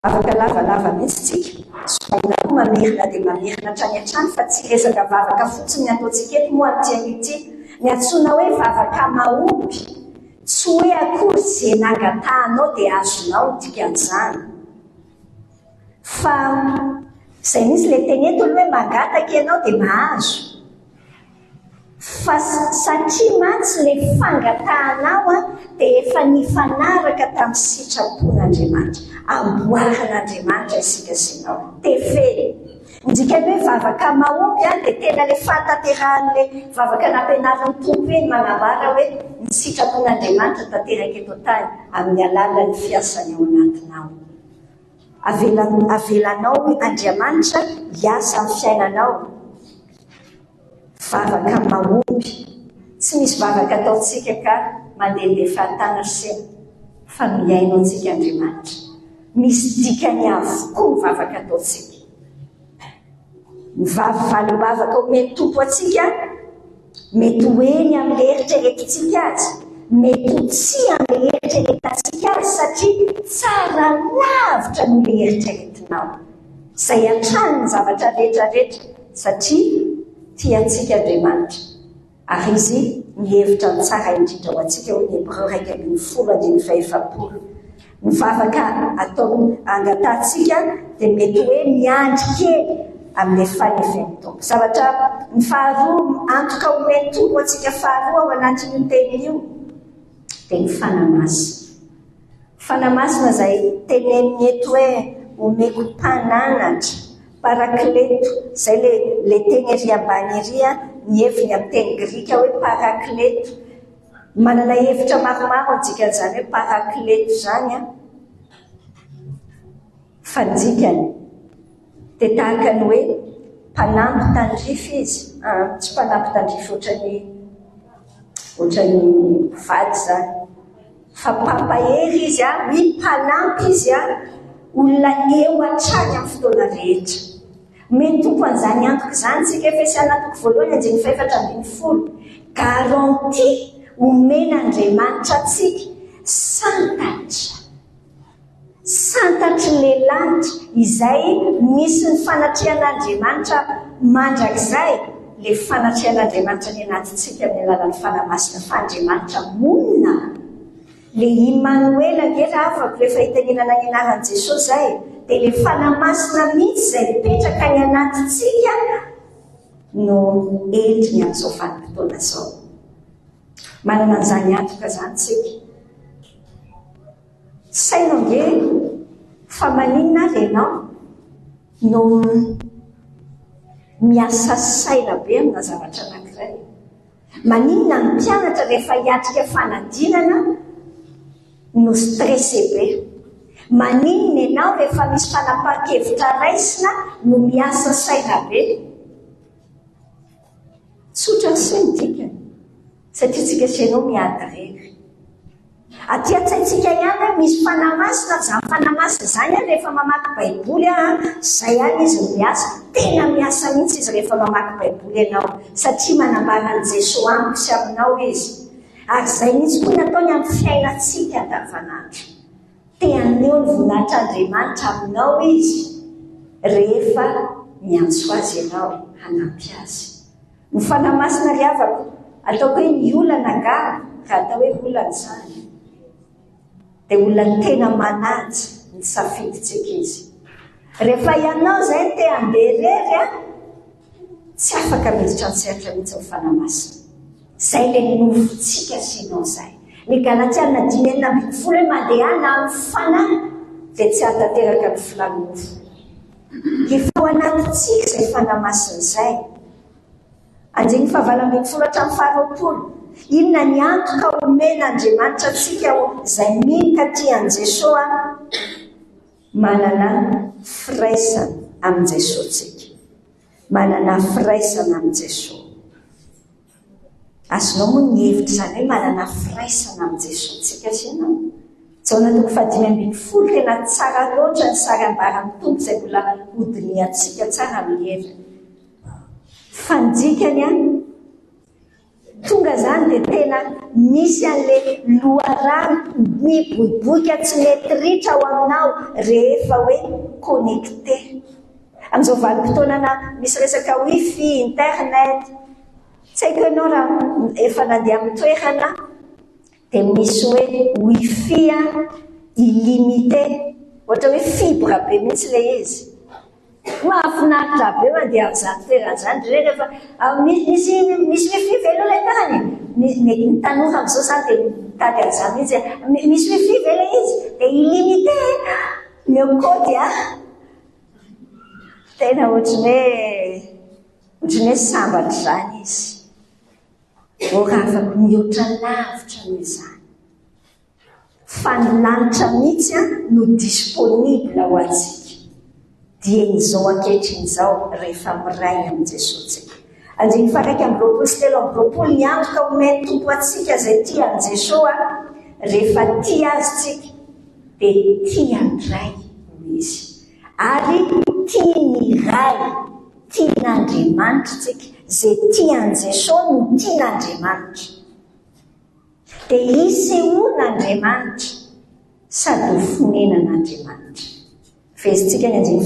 vavaka lavalava mihitsy tsika. Soaina koa mamerina dia mamerina hatrany hatrany fa tsy resaka vavaka fotsiny ny ataontsika eto moa amin'ity ny antsoina hoe vavaka mahomby. Tsy hoe akory izay nangatanao dia azonao dikan'izany. Fa izay misy ilay teny eto hoe mangataka ianao dia mahazo. Fa satria mantsy ilay fangatahanao dia efa nifanaraka tamin'ny sitrapon'Andriamanitra. Amboarin'Andriamanitra isika sinao. Tefeny. Indikany hoe vavaka mahomby dia tena ilay fahatanterahan'ilay vavaka nampianarin'ny tompo iny manambara hoe ny sitrapon'Andriamanitra tanteraka eto tany amin'ny alalan'ny fiasany ao anatinao. Avelanao Andriamanitra hiasa amin'ny fiainanao. Vavaka mahomby. Tsy misy vavaka ataontsika ka mandehandeha fahatana sena fa miaino antsika Andriamanitra. Misy dikany avokoa ny vavaka ataontsika. Ny valom-bavaka omeny tompo atsika mety hoeny amin'ilay eritreretintsika azy, mety ho tsy amin'ilay eritreretantsika azy satria tsara lavitra noilay eritreretinao. Izay hatrany ny zavatra rehetrarehetra satria tiantsika Andriamanitra. Ary izy mihevitra ny tsara indrindra ho antsika hoe ny Hebreo 1:10. Ny vavaka atao angatantsika dia mety hoe miandry kely amin'ilay fanefen'ny tompo. Zavatra ny faharoa antoka omeny tompo antsika faharoa ao anatin'io teny io dia ny fanamasina. Fanamasina izay teneniny eto hoe omeko mpananatra, parakleto, izay le teny ery ambany ery nieviny amin'ny teny grika hoe parakleto. Manana hevitra maromaro antsikan'izany hoe parakleto izany fandikany dia tahaka ny hoe mpanampy tandrify izy. Tsy mpanampy tandrify ohatran'ny vady zany fa mpampahery izy hoe mpanampy izy olona eo hatrany amin'ny fotoana rehetra. Mety tompo an'izany antoka izany tsika Efesiana 4:4 garanti omen'Andriamanitra atsika santatry le lanitra izay misy ny fanatrehan'Andriamanitra mandrakizay. Le fanatrehan'Andriamanitra ny anatintsika amin'ny alalan'ny fanamasina fa Andriamanitra monina le Immanuela ngerafako rehefa hitaninana ny anaran'i Jesosy zay dia le fanamasina mihitsy izay mipetraka ny anatintsika no endriny amin'izao vanim-potoana izao. Manana an'izany antoka izany tsika. Sainao nge fa maninona ary ianao no miasa saina be amina zavatra anankiray. Maninona ny mpianatra rehefa hiatrika fanadinana no stressé be. Maninona ianao rehefa misy fanapa-kevitra raisina no miasa saina be. Tsotra sy ny dikany satria tsika sy ianao miady rery. Aty an-tsaintsika ihany misy fanamasina, izany fanamasina izany rehefa mamaky baiboly izay ihany izy no miasa. Tena miasa mihitsy izy rehefa mamaky baiboly ianao satria manambara an'i Jesosy amiko sy aminao izy. Ary izay mihitsy koa nataony amin'ny fiainantsika andavanandro. Te-aneo ny voninahitran'Andriamanitra aminao izy rehefa miantso azy ianao hanampy azy. Ny fanamasina ry havako ataoko hoe ny olana angara raha atao hoe olana izany dia olona tena manaja ny safiditsika izy. Rehefa ianao izay te handeha tsy afaka miditra an-tseratra mihitsy ny fanamasina. Izay le nofontsika sy ianao izay. Ny Galatiana 5:20 hoe mandehana amin'ny fanahy dia tsy hahatanteraka ny filanofo. Efa ao anatintsika izay fanamasina izay. 9:20 inona ny antoka omen'Andriamanitra antsika izay mika aty an' Jesosy manana firaisana amin' Jesosy tsika. Manana firaisana amin' Jesosy. Azonao moa ny hevitra izany hoe manana firaisana amin' Jesosy tsika sy ianao. Jaona 5:20 tena tsara loatra ny sary ambaran'ny Tompo izay mbola hodiniantsika tsara amin'ny hevitra. Fandikany tonga izany dia tena misy an'ilay loharano miboiboika tsy mety ritra ao aminao rehefa hoe connecté. Amin'izao vanim-potoana misy resaka wifi, internet, tsy haiko ianao raha efa nandeha amin'ny toerana dia misy hoe wifi illimité, ohatra hoe fibre be mihitsy ilay izy. Mahafinaritra be mandeha amin'izany toerana izany. Rehefa misy wifi ve aloha ilay tany? Ny tanora amin'izao izany dia mitady an'izany izy. Misy wifi ve ilay izy? Dia illimité meu code tena ohatrany hoe sambatra izany izy. Ora afaka mihoatra lavitra noho izany. Fa ny lanitra mihitsy no disponible ho antsika. Dia izao ankehitriny izao rehefa miray amin' Jesosy tsika. 9:23 ny antoka omeny Tompo atsika izay tia an' Jesosy rehefa tia azy tsika dia tia ndray izy. Ary tia ny ray, tia n'Andriamanitra tsika. Izay tia an' Jesosy no tia n'Andriamanitra. Dia isehoan'Andriamanitra sady ho fonenan'Andriamanitra. Fezintsika ny 9:20.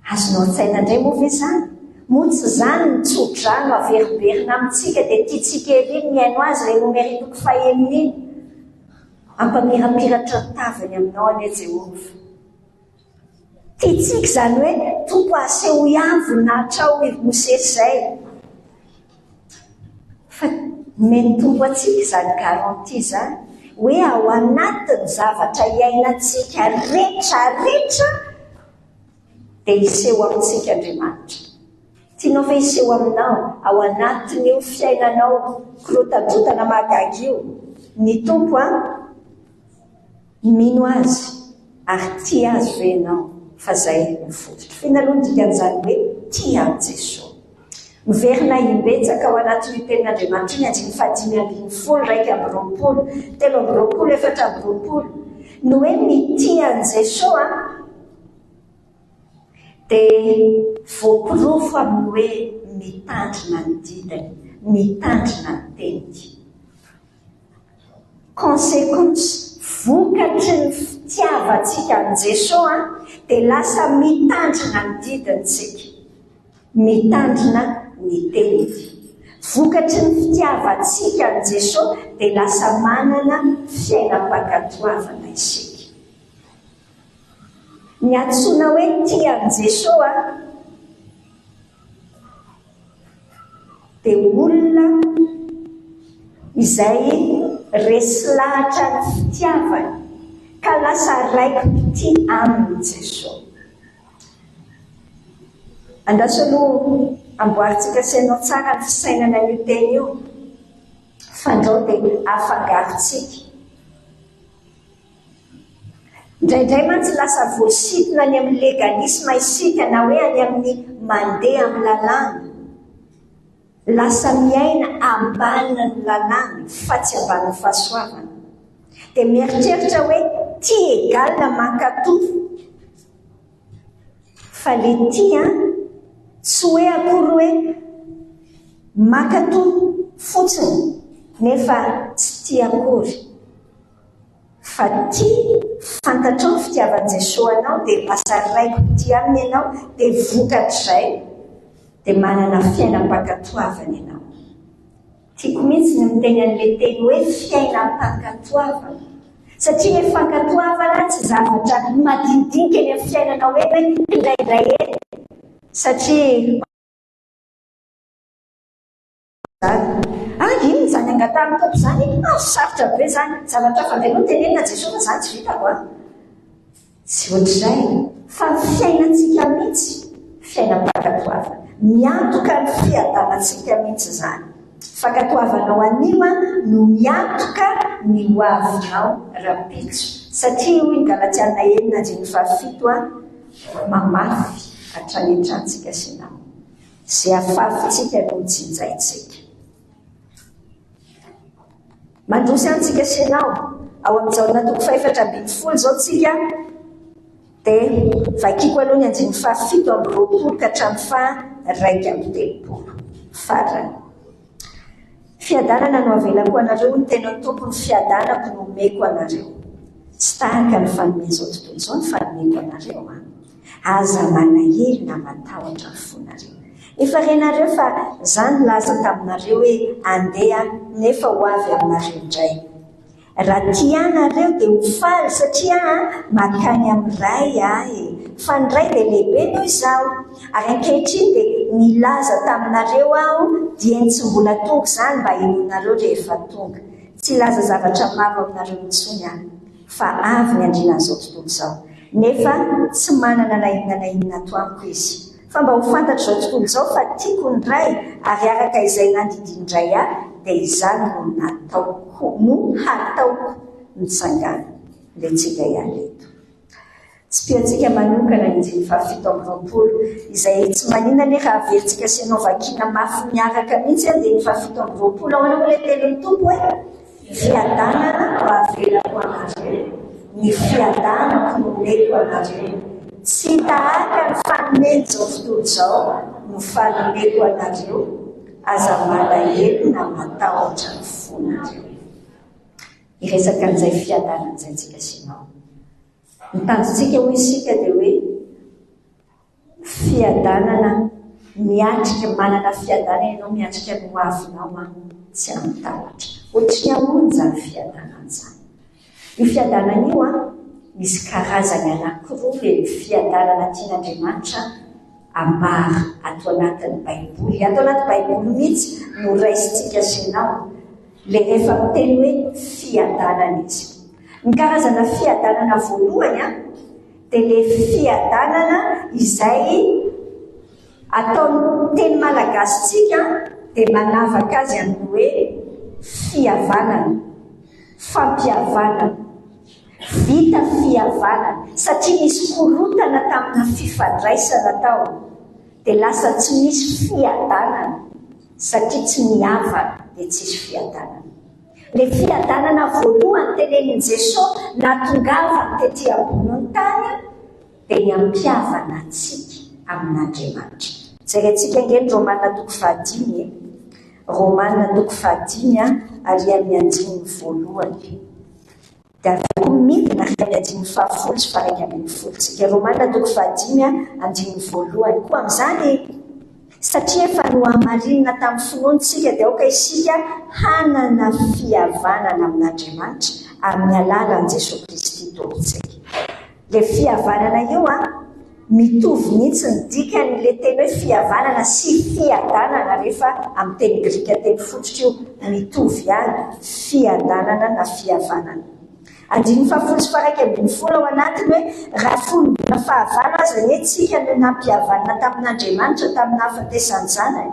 Azonao an-tsaina indray moa ve izany? Moa tsy izany mitsodrano averiberina amintsika dia tiantsika ery miaino azy ilay nomeritoko faheniny iny. Ampamirapiratra ny tavany aminao anie Jehovah. Tiantsika izany hoe Tompo aseho ihany voninahitra ao Mosesy izay. Fa meny Tompo atsika izany garanti izany. Hoe ao anatin'ny zavatra iainantsika rehetra dia iseho amintsika Andriamanitra. Tianao fa iseho aminao ao anatin'io fiainanao kirotadrotana mahagaga io. Ny Tompo mino azy ary tia azy ve ianao fa izay mifototra. Finaloha dikan'izany hoe tia an' Jesosy. Miverina imbetsaka ao anatin'ny tenin'Andriamanitra iny 5:20, 3:20, no hoe mitia an' Jesosy dia voapirofo amin'ny hoe mitandrina ny didany, mitandrina ny teniny. Conséquence vokatry ny fitiavantsika an' Jesosy dia lasa mitandrina ny didintsika, mitandrina ny teniny. vokatry ny fitiavantsika an' Jesosy dia lasa manana fiainam-pankatoavana isika. Ny antsoina hoe tia an' Jesosy dia olona izay resy lahatra ny fitiavany ka lasa raiki-pity aminy Jesosy. Andaso aloha amboarintsika sainao tsara ny fisainana io teny io, fandrao dia afangarontsika. Indraindray mantsy lasa voasitona any amin'ny legalisma isika na hoe any amin'ny mandeha amin'ny lalàna. Lasa miaina ambanina ny lalàna fa tsy ambaniny fahasoavana. Dia mieritreritra hoe ty egalina mankatoa. Fa le tia tsy hoe akory hoe mankatoa fotsiny nefa tsy tia akory. Fa ty fantatrao ny fitiavan' Jesosy anao dia lasa raiki-pity aminy ianao dia vokatr'izay dia manana fiainam-pankatoavana ianao. Tiako mihitsy ny miteny an'ilay teny hoe fiainam-pankatoavana. Satria ny fankatoavana tsy zavatra madinidinika eny amin'ny fiainana hoe indraindray eny. Satria ino zany angatahany topo zany? Sarotra be zany. Zavatra fandaino tenenina Jesosy zany tsy vitako. Tsy ohatr'izay. Fa ny fiainantsika mihitsy fiainam-pankatoavana. Miantoka ny fiadanantsika mihitsy zany. Fankatoavanao anio no miantoka ny hoavinao rapitso. Satria hoy ny Galatiana 1:7 mamafy hatrany an-trantsika sinao. Izay afafintsika no jinjaintsika. Mandroso antsika sinao ao amin'ny jaona 4:20 zao tsika dia vakiko aloha ny 7:20 ka hatramin'ny 1:30 farany. Fiadanana no avelako anareo, ny tena tompony fiadanako no omeko anareo. Tsy tahaka ny fanome zao tontolo zao ny fanomeko anareo. Aza manahely na matahotra ny fonareo. Efa renareo fa zany laza taminareo hoe andeha nefa ho avy aminareo indray. Raha tianareo dia ho faly satria makany amin'ny ray fa ny ray dia lehibe noho izao. Ary ankehitriny dia nilaza taminareo aho dia tsy mbola tonga zany mba hinonareo rehefa tonga. Tsy laza zavatra maro aminareo intsony fa avy ny andrinan'izao tontolo izao. Nefa tsy manana na inona toamiko izy. Fa mba ho fantatra izao tontolo izao fa tiako ny ray ary araka izay nandidiny indray dia izany no hataoko mitsangana ilay tsika ihany eto. Tsy piantsika manokana ny 7:20 izay tsy maninona ny raha averintsika sy ianao vakiana mafy miaraka mihitsy dia ny 7:20 ao anao ilay telon'ny tompo hoe fiadanana ho avelako anareo, ny fiadanako no omeko anareo. Tsy tahaka ny fanomeny zao tontolo izao no fanomeko anareo, aza malahelo na matahotra ny fonareo. Iresaka an'izay fiadanana izay tsika sinao. Ny tanjontsika ho isika dia hoe fiadanana miatrika, manana fiadanana ianao miatrika ny hoavinao tsy amitahotra. Ohatry ny ahoana zany fiadanana zany? Io fiadanana io misy karazany anankiroa le fiadanana tian'Andriamanitra ambara ato anatin'ny Baiboly. Ato anaty Baiboly mihitsy no raisintsika sinao le rehefa miteny hoe fiadanana izy. Ny karazana fiadanana voalohany dia le fiadanana izay ataon'ny teny malagasitsika dia manavaka azy amin'ny hoe fihavanana, fampihavanana, vita fihavanana. Satria misy korotana tamina fifandraisana tao dia lasa tsy misy fiadanana satria tsy mihavana dia tsisy fiadanana. Le fiadanana voalohany tenenin' Jesosy natongavany tetỳ ambony tany dia ny ampihavana antsika amin'Andriamanitra. Jerentsika ngeny Romanina 5:9 Romanina 5:9 ary amin'ny 9:1 dia avy midina amin'ny 9:10 sy farany amin'ny 10 tsika. Romanina 5:9 9:1 koa amin'izany satria efa nohamarinina tamin'ny finoantsika dia aoka isika hanana fihavanana amin'Andriamanitra amin'ny alalan'i Jesosy Kristy tompontsika. Le fihavanana io mitovy mihitsy ny dikan'le teny hoe fihavanana sy fiadanana rehefa amin'ny teny grika teny fototra io mitovy ihany fiadanana na fihavanana. Andiny fahafolo sy faraika ambin'ny folo ao anatiny hoe raha folombola fahavana aza ny tsika no nampihavanana tamin'Andriamanitra tamin'ny nahafatesany zanany,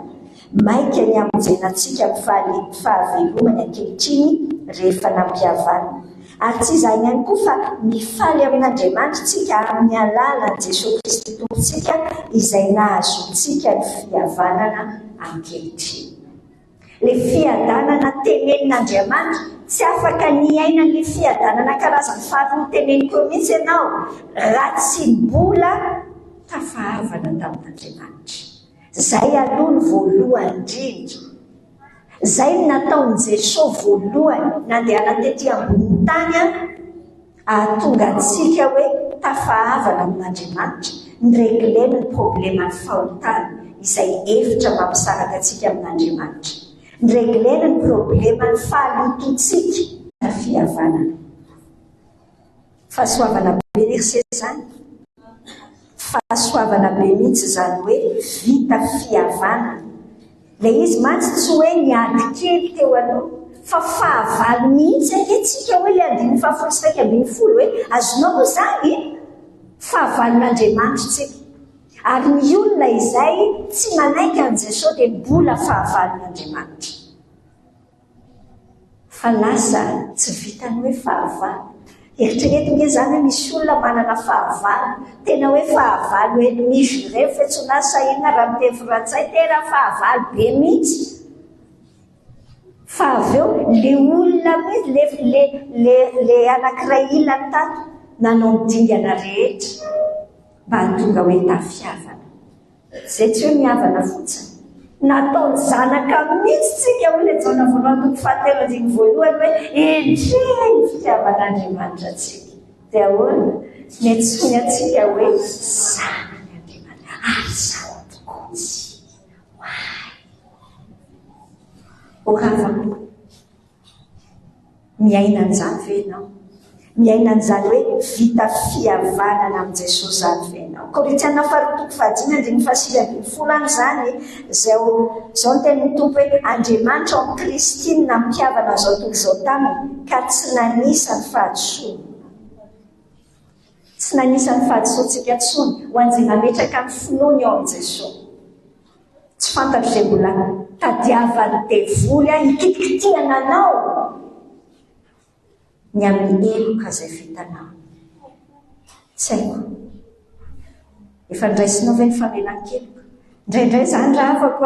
maika ny amonjenantsika amin'ny fahavelomany ankehitriny rehefa nampihavanana. Ary tsy izany ihany koa fa mifaly amin'Andriamanitra tsika amin'ny alalan'i Jesosy Kristy tompontsika izay nahazontsika ny fihavanana ankehitriny. Le fiadanana tenenin'Andriamanitra tsy afaka niaina ny fiadanana karazany faharoa teneniko mihitsy ianao raha tsy mbola tafahavana tamin'Andriamanitra. Zay aloha ny voalohany indrindra. Zay ny nataon'i Jesosy voalohany nandehana tetỳ ambony tany ahatonga antsika hoe tafahavana amin'Andriamanitra, nireglena ny probleman'ny fahotana izay hevitra mampisaraka antsika amin'Andriamanitra. Nireglena ny probleman'ny fahalotontsika na fihavanana. Fahasoavana be verset zany. Fahasoavana be mihitsy zany hoe vita fihavanana. Le izy mantsy tsy hoe niady kely teo aloha fa fahavalo mihitsy antsika hoe le andiny fahafolo sy raika ambin'ny folo hoe azonao moa zany fahavalon'Andriamanitra tsika. Ary ny olona izay tsy manaiky an' Jesosy dia mbola fahavalon'Andriamanitra. Fa lasa tsy vitany hoe fahavalo. Eritrereto nge zany misy olona manana fahavalo, tena hoe fahavalo ennemi juré fetsona sahina raha miteny frantsay tena fahavalo be mihitsy. Fa avy eo le olona le anankiray ilany tato nanao ny dingana rehetra mba hatonga hoe tafihavana. Zay tsy hoe mihavana fotsiny. Nataony zanaka mihitsy tsika hoe le jaona voalohany toko fahatelo andiny voalohany hoe endreny fitiavan'Andriamanitra tsika. Dia ahoana ny antsoiny atsika hoe zanan'Andriamanitra. Ary zao tokoa tsika. Oravako. Miaina an'izany ve ianao? Miaina an'izany hoe vita fihavanana amin'i Jesosy zany ve ianao? Korintiana faharoa toko fahadimy andiny fahasivy ambin'ny folo any zany zao ny tenin'ny tompo hoe Andriamanitra ao amin'ny Kristy nampihavana zao tontolo izao taminy ka tsy nanisa ny fahadisoana. Tsy nanisa ny fahadisoantsika intsony ho an'izay nametraka ny finoany ao amin'i Jesosy. Tsy fantatro izay mbola tadiavany devoly hikitikitiana anao ny amin'ny eloka izay vitanao. Tsy haiko. Efa ndraisinao ve ny famelan-keloka? Indraindray zany raha afako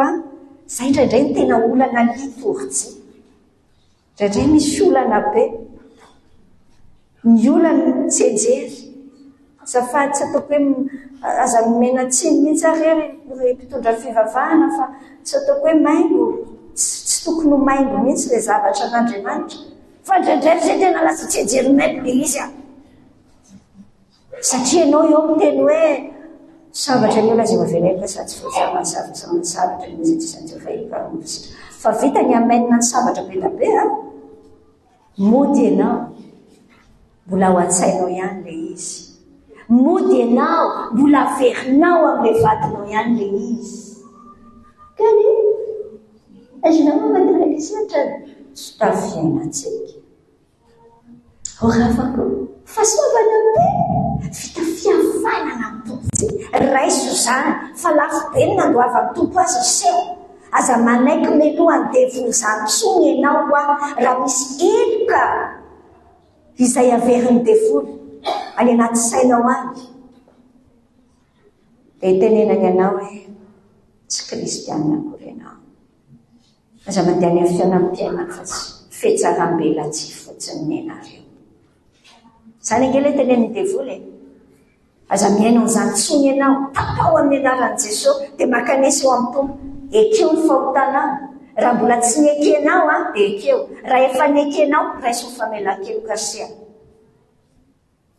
zay indraindray ny tena olana litorjy. Indraindray misy olana be. Ny olana tsy ejery. Zafady tsy ataoko hoe aza nomena tsiny mihitsy ary mpitondra fivavahana fa tsy ataoko hoe maingo. Tsy tokony ho maingo mihitsy le zavatra an'Andriamanitra. Fa indraindray zay tena lasa tsy ejery maingo le izy satria ianao eo miteny hoe sabatra ny olona zay mavenelika sa tsy sabatra ny izy tsy fahika fa vita ny amainina ny sabatra be da be mody ianao mbola ho an-tsainao ihany le izy. Mody ianao mbola averinao amin'ilay vatinao ihany le izy. Kany azonao matérialiste tsy tafiainantsika. Oravako fahasoavana be vita fihavanana amin'ny tompontsika. Raiso zany fa lafo be ny nandoava amin'ny tompo azy iseho. Aza manaiky melohany devoly zany tsony ianao raha misy eloka izay averin'ny devoly any anaty sainao any. Dia tenenany ianao hoe tsy kristianina akory ianao. Aza mandeha any amin'ny fianam-piainana fa tsy fetsaram-bela tsy fotsiny ny ianareo. Zany angely tenen'ny devoly. Aza miaina an'izany tsony ianao, tapao amin'ny anaran'i Jesosy dia makanesy eo amin'ny tompo. Ekeo ny fahotanao. Raha mbola tsy niekenao dia ekeo. Raha efa niekenao, raiso ny famelan-keloka sia.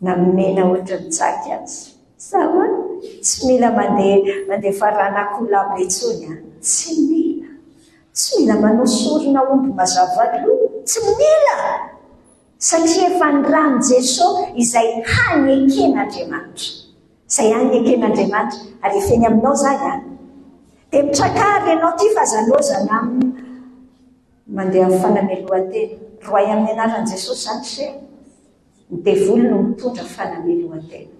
Na mena ohatra ny jaky azy. Sahoana? tsy mila mandeha faranakolabo etsony a, tsy mila manosorona omby mazavalo, tsy mila, satria efa ny rano Jesosy izay hany eken'Andriamanitra, izay hany eken'Andriamanitra ary efeny aminao zany a. Dia mitrakary ianao ty fazalozana mandeha amin'ny fanamelohan-tena, roay amin'ny anaran'i Jesosy zany se ny devoly no mitondra fanamelohan-tena,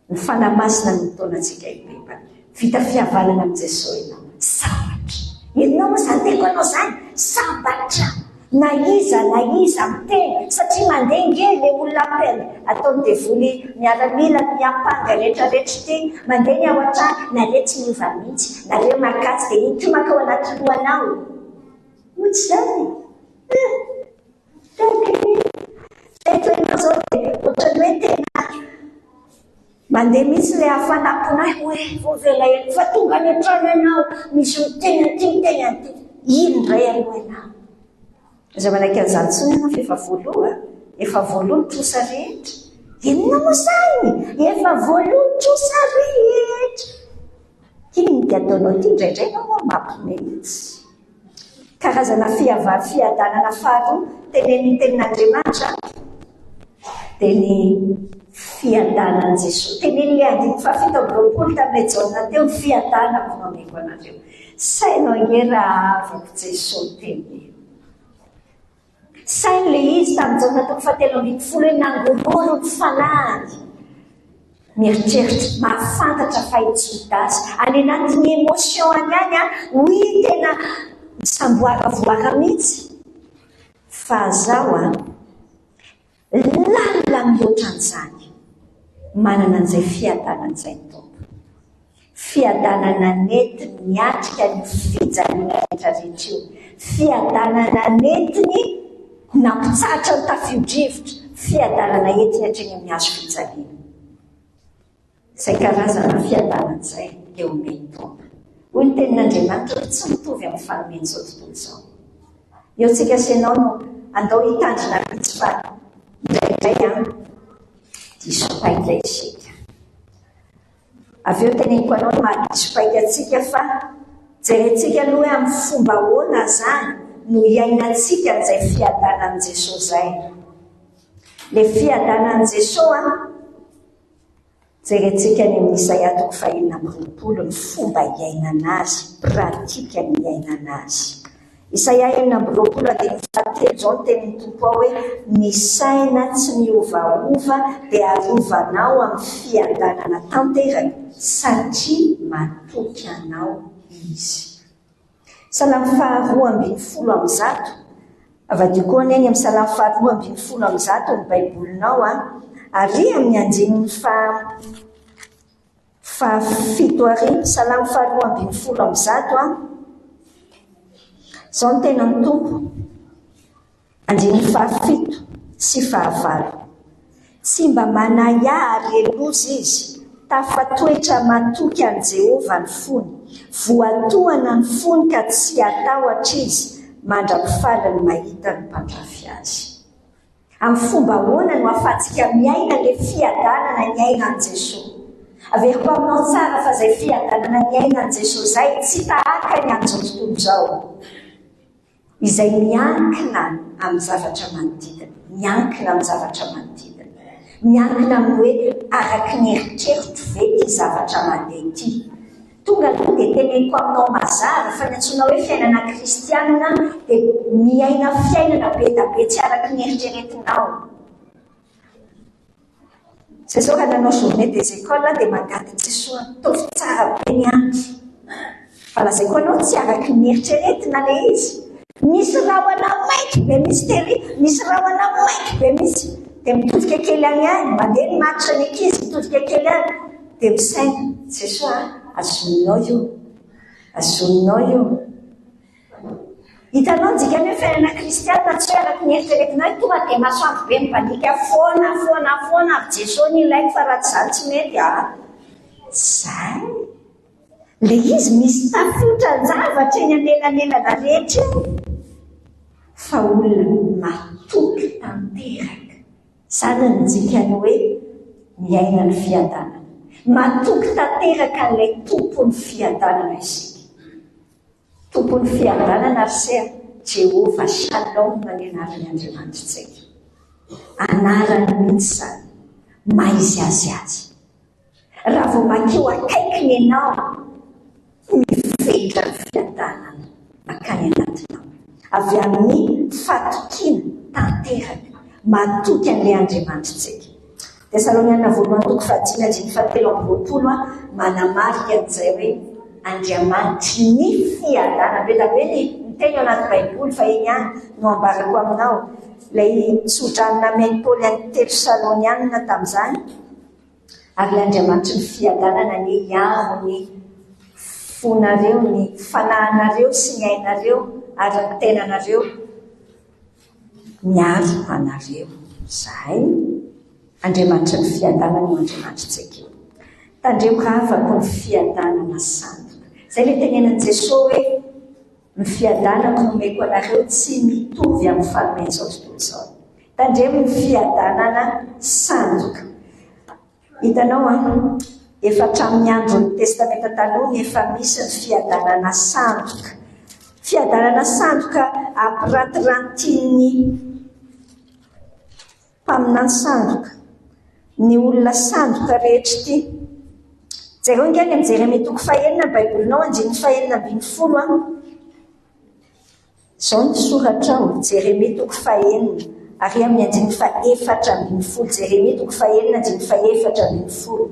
ny fanamasina no mitondra antsika ibebana, vita fihavanana amin'ny Jesosy ianao, sabatra enao moa zany teko anao zany sabatra na iza miteny, satria mandeha ngely le olona apely ataony devoly miaramila miampanga rehetrarehetra ty mandeha ny ao an-trano nareo tsy miova mihitsy, nareo makatsy dia iny ty maka ao anaty lohanao ohatsy zany eto enao zao dia ohatrany hoe tena mandeha mihitsy le hafanaponay hoe voavela eko fa tonga any an-trano ianao misy miteny ty ino ndray aloha ianao za manaiky an'izany tsony ianao fa efa voalohany trosa rehetra, inona moa zany efa voalohany trosa rehetra, iny dia ataonao ty indraindray nao moa mampimehitsy. Karazana fiadanana faharoa tenen'ny tenin'Andriamanitra dia ny fiadanan'i Jesosy, tenen'le andiny fahafito amby roapolo tamin'ny Jaona teo, ny fiadanako no ameko anareo. Sainao nge raha avako Jesosy teny, sainy le izy tamin'ny Jaona toko fahatelo ambin'ny folo hoe nangororo ny fanahiny, mieritreritra mahafantatra fa Jodasy any anatin'ny émotion any a hoy tena samboaravoara mihitsy fa zaho lalina mihoatra an'izany, manana an'izay fiadanan'izay tompo, fiadanana nentiny miatrika ny fijaliana rehetrarehetra io, fiadanana nentiny nampitsahatra ny tafio-drivotra, fiadanana entiny hatreny amin'ny hazo fijaliana. Izay karazana fiadanan'izay eo amin'ny tompo. Hoy ny tenin'Andriamanitra hoe tsy mitovy amin'ny fanomeny izao tontolo izao. Eo tsika senao no andao hitandrina mihitsy fa indraindray diso-paika isika. Avy eo teneniko anao no mahadiso-paika atsika fa jerentsika aloha hoe amin'ny fomba ahoana zany no iainantsika n'izay fiadanan'i Jesosy izay. Le fiadanan'i Jesosy jerentsika ny amin'ny Isaia toko fahaenina amby roapolo ny fomba iainana azy, pratika ny iainana azy. Isaia enina amby roapolo andiny fahatelo zao no tenin'ny tompo ao hoe ny saina tsy miovaova dia arovanao amin'ny fiadanana tanteraka satria matoky anao izy. Salamo faharoa ambin'ny folo amby zato, avadio koa neny amin'ny salamo faharoa ambin'ny folo amby zato ny baibolinao ary amin'ny andinin'ny fahafito arivo, salamo faharoa ambin'ny folo amby zato zao ny tena ny tompo, andin'ny fahafito sy fahavalo. Tsy mba manayary elozy izy, tafatoetra matoky an' Jehova ny fony, voatoana ny fony ka tsy atahotra izy, mandra-pifaly ny mahita ny mpandrafy azy. Amin'ny fomba ahoana no ahafahantsika miaina le fiadanana ny ainan'i Jesosy. Averiko aminao tsara fa izay fiadanana ny ainan'i Jesosy izay tsy tahaka ny amin'izao tontolo izao, izay miankina amin'ny zavatra manodidina, miankina amin'ny zavatra manodidina, miankina amin'ny hoe araky ny eritreritro ve ty zavatra mandeha ty. Tonga aloha dia teneniko aminao mazava fa ny antsoina hoe fiainana kristianina dia miaina fiainana be da be tsy araky ny eritreretinao. Zay zao raha nanao journée des écoles dia mangady Jesosy ataovy tsara be ny andro. Fa lazay koa anao tsy araky ny eritreretina le izy. Misy rahona maiky be misy tery, misy rahona maiky be misy. Dia mitodika kely any any, mandeha ny matitra ny ankizy mitodika kely any. Dia misaina, Jesosy azoninao io. Hitanao ny dikany hoe fiainana kristianina tsy hoe araky ny eritreretinao tonga dia masoandro be mipanika foana avy Jesosy ny ilaiko fa raha tsy izany tsy mety zay. Le izy misy tafiotra-javatra eny anelanelana rehetra fa olona matoky tanteraka. Zany ny dikany hoe miaina ny fiadanana. matoky tanteraka n'ilay tompony fiadanana isika. Tompony fiadanana arysea Jehova Shalom ny anarany Andriamanitrintsika. Anarany mihitsy zany, maizy azy azy. Raha vao makeo akaikiny ianao, mivetra ny fiadanana makany anatinao. Avy amin'ny fatokina tanteraka, matoky an'ilay Andriamanitrintsika. Tesaloniana voalohany toko 5:7 manamarika an'izay hoe Andriamanitry ny fiadanana. Beta hoe ny teny anaty Baiboly fa iny ihany no ambarako aminao. Ilay sodranina ameny Paoly any Tesaloniana tamin'izany. Ary Andriamanitry ny fiadanana ny iaro ny fonareo, ny fanahinareo sy ny ainareo ary ny tenanareo miaro anareo. Zay Andriamanitry ny fiadanana no Andriamanitrintsika io. Tandremo havako ny fiadanana sandoka. Zay le tenenan Jesosy hoe ny fiadanana nomeko anareo tsy mitovy amin'ny fanomezao tontolo izao. Tandremo ny fiadanana sandoka. Hitanao efa hatramin'ny andron'ny testamenta taloha efa misy ny fiadanana sandoka. Fiadanana sandoka ampirantirantin'ny mpaminany sandoka, ny olona sandoka rehetra ity. Jereo ingany amin'ny Jeremia toko 5 Baibolinao 9:20. Zao ny soratra ao Jeremia toko 5 ary amin'ny 4:20. Jeremia toko 5:4.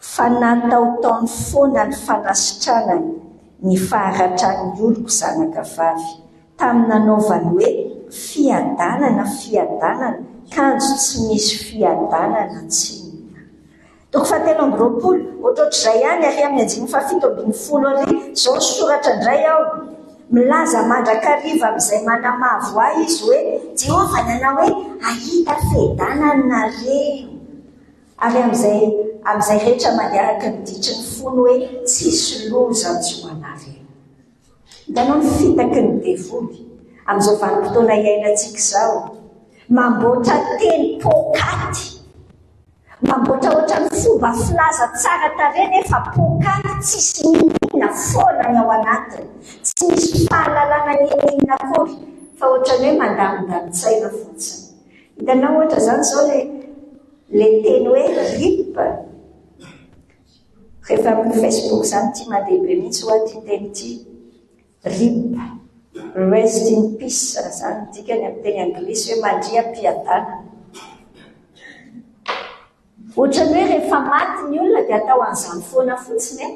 Fa natao taony foana ny fanasitranany ny faharatran'ny oloko zanaka vavy tamin'ny nanaovany hoe fiadanana kanjo tsy misy fiadanana tsinona. Toko 7:20 ohatrohatr'izay ihany ary amin'ny 7:70 ary zao ny soratra indray ao. Milaza mandrakariva amin'izay manamavo ahy izy hoe Jehova nanao hoe ahita fiadananareo. Ary amin'izay rehetra manaraka ny ditry ny fony hoe tsisy loza ho anareo. Hitanao ny fitaky ny devoly amin'izao vanim-potoana iainantsika izao. Mamboatra teny pokaty, mamboatra ohatra ny fomba filaza tsara tarehy nefa pokaty tsisy minina foana ny ao anatiny, tsy misy fahalalana ninina akory fa ohatrany hoe mandamindamintsaina fotsiny. Hitanao ohatra zany zao le teny hoe RIP. Rehefa amin'ny Facebook zany tia mandehibe mihitsy ho aty teny ity RIP, rest in peace zany dikany amin'ny teny anglisy hoe mandriam-piadanana. Ohatrany hoe rehefa maty ny olona dia atao an'izany foana fotsiny e.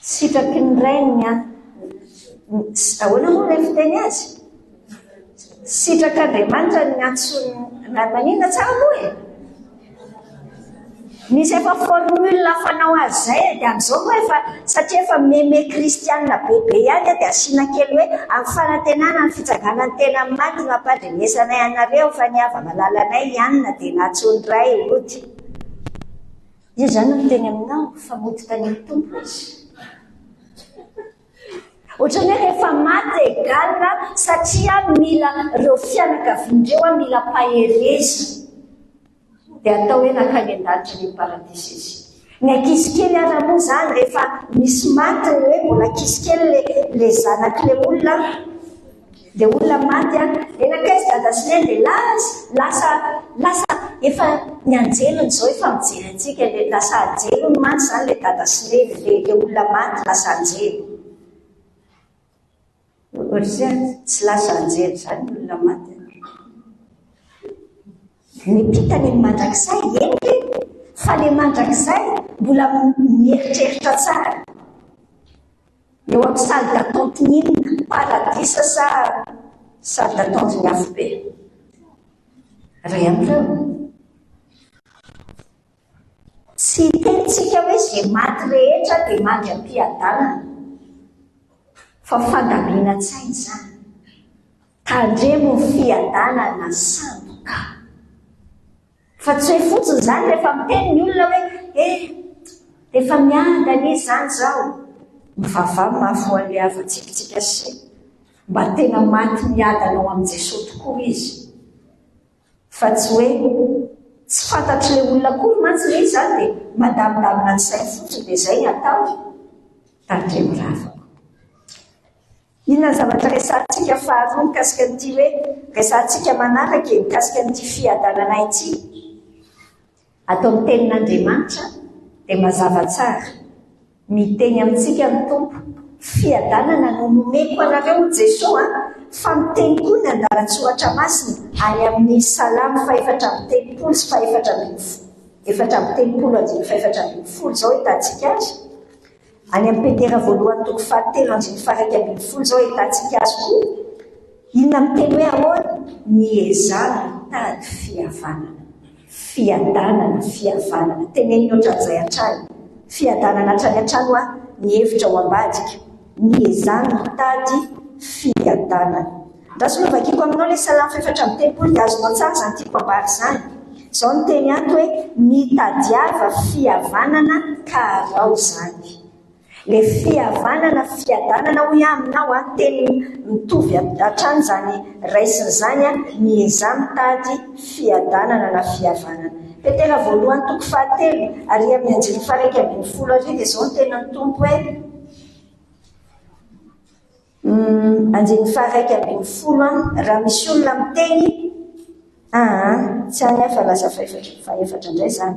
Sitraky ny rainy ahoana moa ilay fiteny azy? Sitrak'Andriamanitra ny antsony maninona tsara moa e? Misy efa formule fanao azy zay dia amin'izao moa efa satria efa meme kristianina bebe ihany dia asiana kely hoe amin'ny fanantenana ny fitsangana ny tena maty no ampadrenesanay anareo fa ny ava-malalanay ihanina dia natsony ray ody. Io zany no teny aminao fa motika ny tompo izy. Ohatrany hoe rehefa maty egalina satria mila ireo fianakaviandreo mila pahereza dia atao hoe nakany an-danitra ny paradisa izy. Ny ankizy kely ara moa zany rehefa misy maty hoe mbola ankizy kely le zanak'ilay olona, dia olona maty enakaizy dada sy neny dia lasa efa ny anjelony zao efa mijery antsika lasa anjelony maty zany le dada sy neny le olona maty lasa anjely. Ohatr'izay tsy lasa anjely zany olona maty. Nipitany ny mandrakizay eny fa le mandrakizay mbola mieritreritra tsara. Eo amin'ny salle d'attente n'inona paradisa sa salle d'attente ny afo be. Ray amin'ireo tsy tentsika hoe zay maty rehetra dia mandram-piadanana fa fandamina-tsainy zany. Tandremo ny fiadanana sandoka. Fa tsy hoe fotsiny zany rehefa miteny ny olona hoe efa miadana izy zany zao. Mivavah mafy ho an'ilay havatsikatsika sy mba tena maty miadana ao amin'i Jesosy tokoa izy. Fa tsy hoe tsy fantatry le olona kory mantsy le izy zany dia madamidamina ny sainy fotsiny dia izay atao taritra miravako. Inona ny zavatra resantsika faharoa mikasika n'ity hoe resantsika manaraka mikasika n'ity fiadanana ity atao amin'ny tenin'Andriamanitra dia mazava tsara miteny amintsika ny Tompo fiadanana no nomeko anareo Jesosy fa miteny koa ny andalan-tsoratra masina any amin'ny Salamo 4:3 sy 4:4 zao hitantsika azy. Any amin'ny Petera voalohany 2:7 zao hitantsika azy koa. Inona miteny hoe ahoana? Miezana mitady fiadanana. Teneny ohatran'izay hatrany. Fiadanana hatrany hatrany ny hevitra ao ambadika. Miezana mitady fiadanana. Raha solo vakiko aminao le Salamo 4:3 dia azonao tsara zany tiako ambary zany. Zao ny teny ato hoe mitadiava fihavanana ka arao zany. Le fihavanana fiadanana ho aminao teny mitovy hatrany zany raisiny zany miezana mitady fiadanana na fihavanana. Petera voalohany 2:7 ary amin'ny 9:12 ary dia zao ny tenan'ny Tompo hoe 9:12 raha misy olona miteny tsy any fa lasa faefatra indray zany.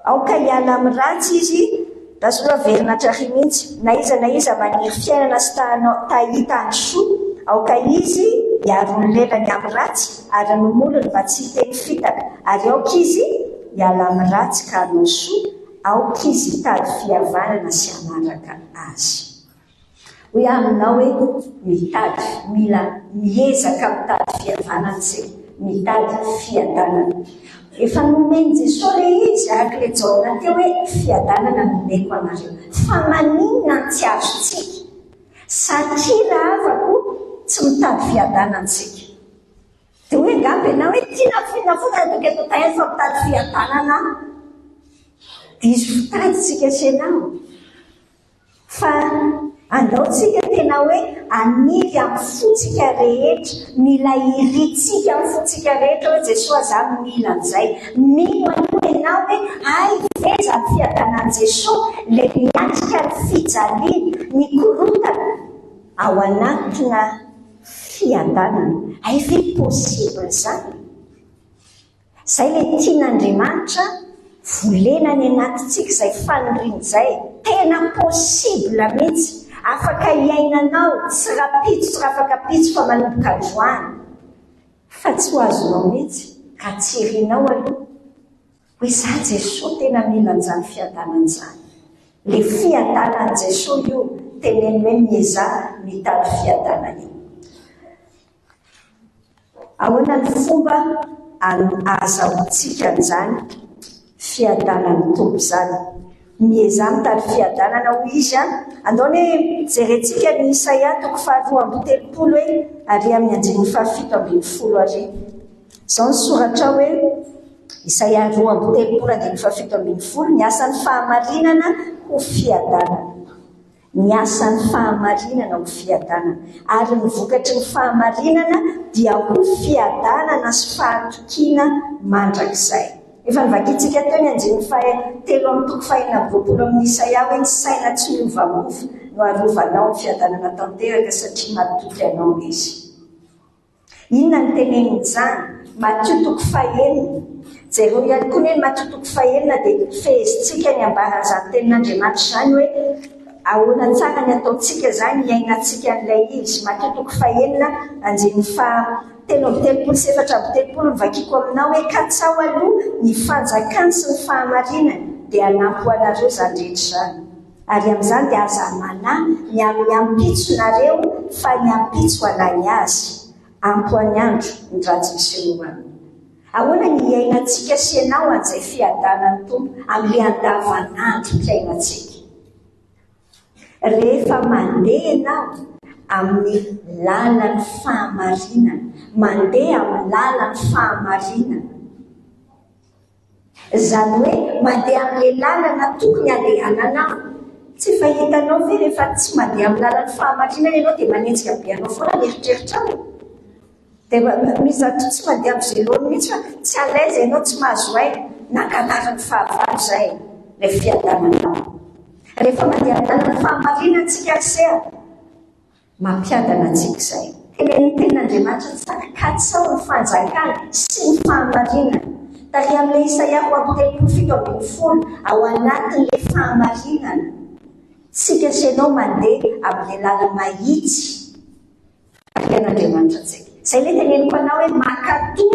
Aoka hiala amin'ny ratsy izy raha soa verinatra ry mihitsy na iza maniry fiainana sy tahita ny soa aoka izy hiaro ny lelany amin'ny ratsy ary nomolony mba tsy hiteny fitaka ary aoka izy hiala amin'ny ratsy ka hanao soa aoka izy hitady fihavanana sy hanaraka azy. Hoe aminao hoe mitady mila miezaka mitady fihavanana sy mitady fiadanana. Efa nomeny Jesosy le izy araka le jaona teo hoe fiadanana nomeko anareo. Fa maninona tsy azontsika satria raha afako tsy mitady fiadanantsika. Dia hoe ngamba ianao hoe tiana fina foana toka eto tahany fa mitady fiadanana dia izy fitaditsika sy ianao. Fa andaotsika tena hoe aniry amin'ny fotsika rehetra, mila iritsika amin'ny fotsika rehetra hoe Jesosy za mila an'izay. Mino ianao hoe ay feza ny fiadanan'i Jesosy, le miatrika ny fijaliana, mikorotana ao anatina fiadanana. Ay ve possible zany? Izay le tian'Andriamanitra volena ny anatintsika izay faniriany izay. Tena possible mihitsy. Afaka iainanao tsy rapitso tsy afaka pitso fa manomboka androany. Fa tsy ho azonao mihitsy ka tsy herinao aloha hoe za Jesosy tena mila an'izany fiadanana izany. Le fiadanan'i Jesosy io teneny hoe miezana mitady fiadanana io. Ahoana ny fomba azahoantsika an'izany fiadanan'ny Tompo izany? Miezana mitady fiadanana ho izy andaony hoe jerentsika ny Isaia 2:3 hoe ary amin'ny 7:17 ary. Zao ny soratra hoe Isaia 2:3-7 ny asan'ny fahamarinana ho fiadanana. Ny asan'ny fahamarinana ho fiadanana ary ny vokatry ny fahamarinana dia ho fiadanana sy fahatokiana mandrakizay. Efa nivakitsika teo ny 3:7 amin'ny Isaia hoe ny saina tsy miovamova no arovanao ny fiadanana tanteraka satria matoky anao izy. Inona ny tenen'izany? Matthieu 5:9. Jereo ihany koa ny Matthieu 5:9 dia fehezitsika ny ambaran'izany tenin'Andriamanitra izany hoe ahoana tsara ny ataontsika zany iainantsika an'ilay izy. Matthieu 5:9 3:37 mivakiko aminao hoe ka tsao aloha ny fanjakany sy ny fahamarinana dia hanampy ho anareo izany rehetra izany. Ary amin'izany dia aza manahy ny ampitsonareo fa ny ampitso anahy azy. Ampy ho any andro ny ratsy misy eo aminy. Ahoana ny iainantsika sy ianao an'izay fiadanan'ny Tompo amin'ilay andavanandro ny iainantsika. Rehefa mandeha ianao amin'ny lalan'ny fahamarinana, mandeha amin'ny lalan'ny fahamarinana. Izany hoe mandeha amin'ilay lalana tokony andehananao. Tsy fahitanao ve rehefa tsy mandeha amin'ny lalan'ny fahamarinana ianao dia manenjika be anao foana mieritreritra ao. dia misy zato tsy mandeha amin'izay loany mihitsy fa tsy alaiza ianao tsy mahazo hay nankanarany fahavalo izay le fiadananao. Rehefa mandeha amin'ny fahamarinantsika seha mampiadana antsika izay. Ny ten'Andriamanitra tsarakatsao ny fanjakana sy ny fahamarinana. Tary amin'ilay Isaia 37:20 ao anatin'ilay fahamarinana. Tsika sy ianao mandeha amin'ilay lala mahitsy arian'Andriamanitra antsika. Izay ilay teneniko anao hoe makatoy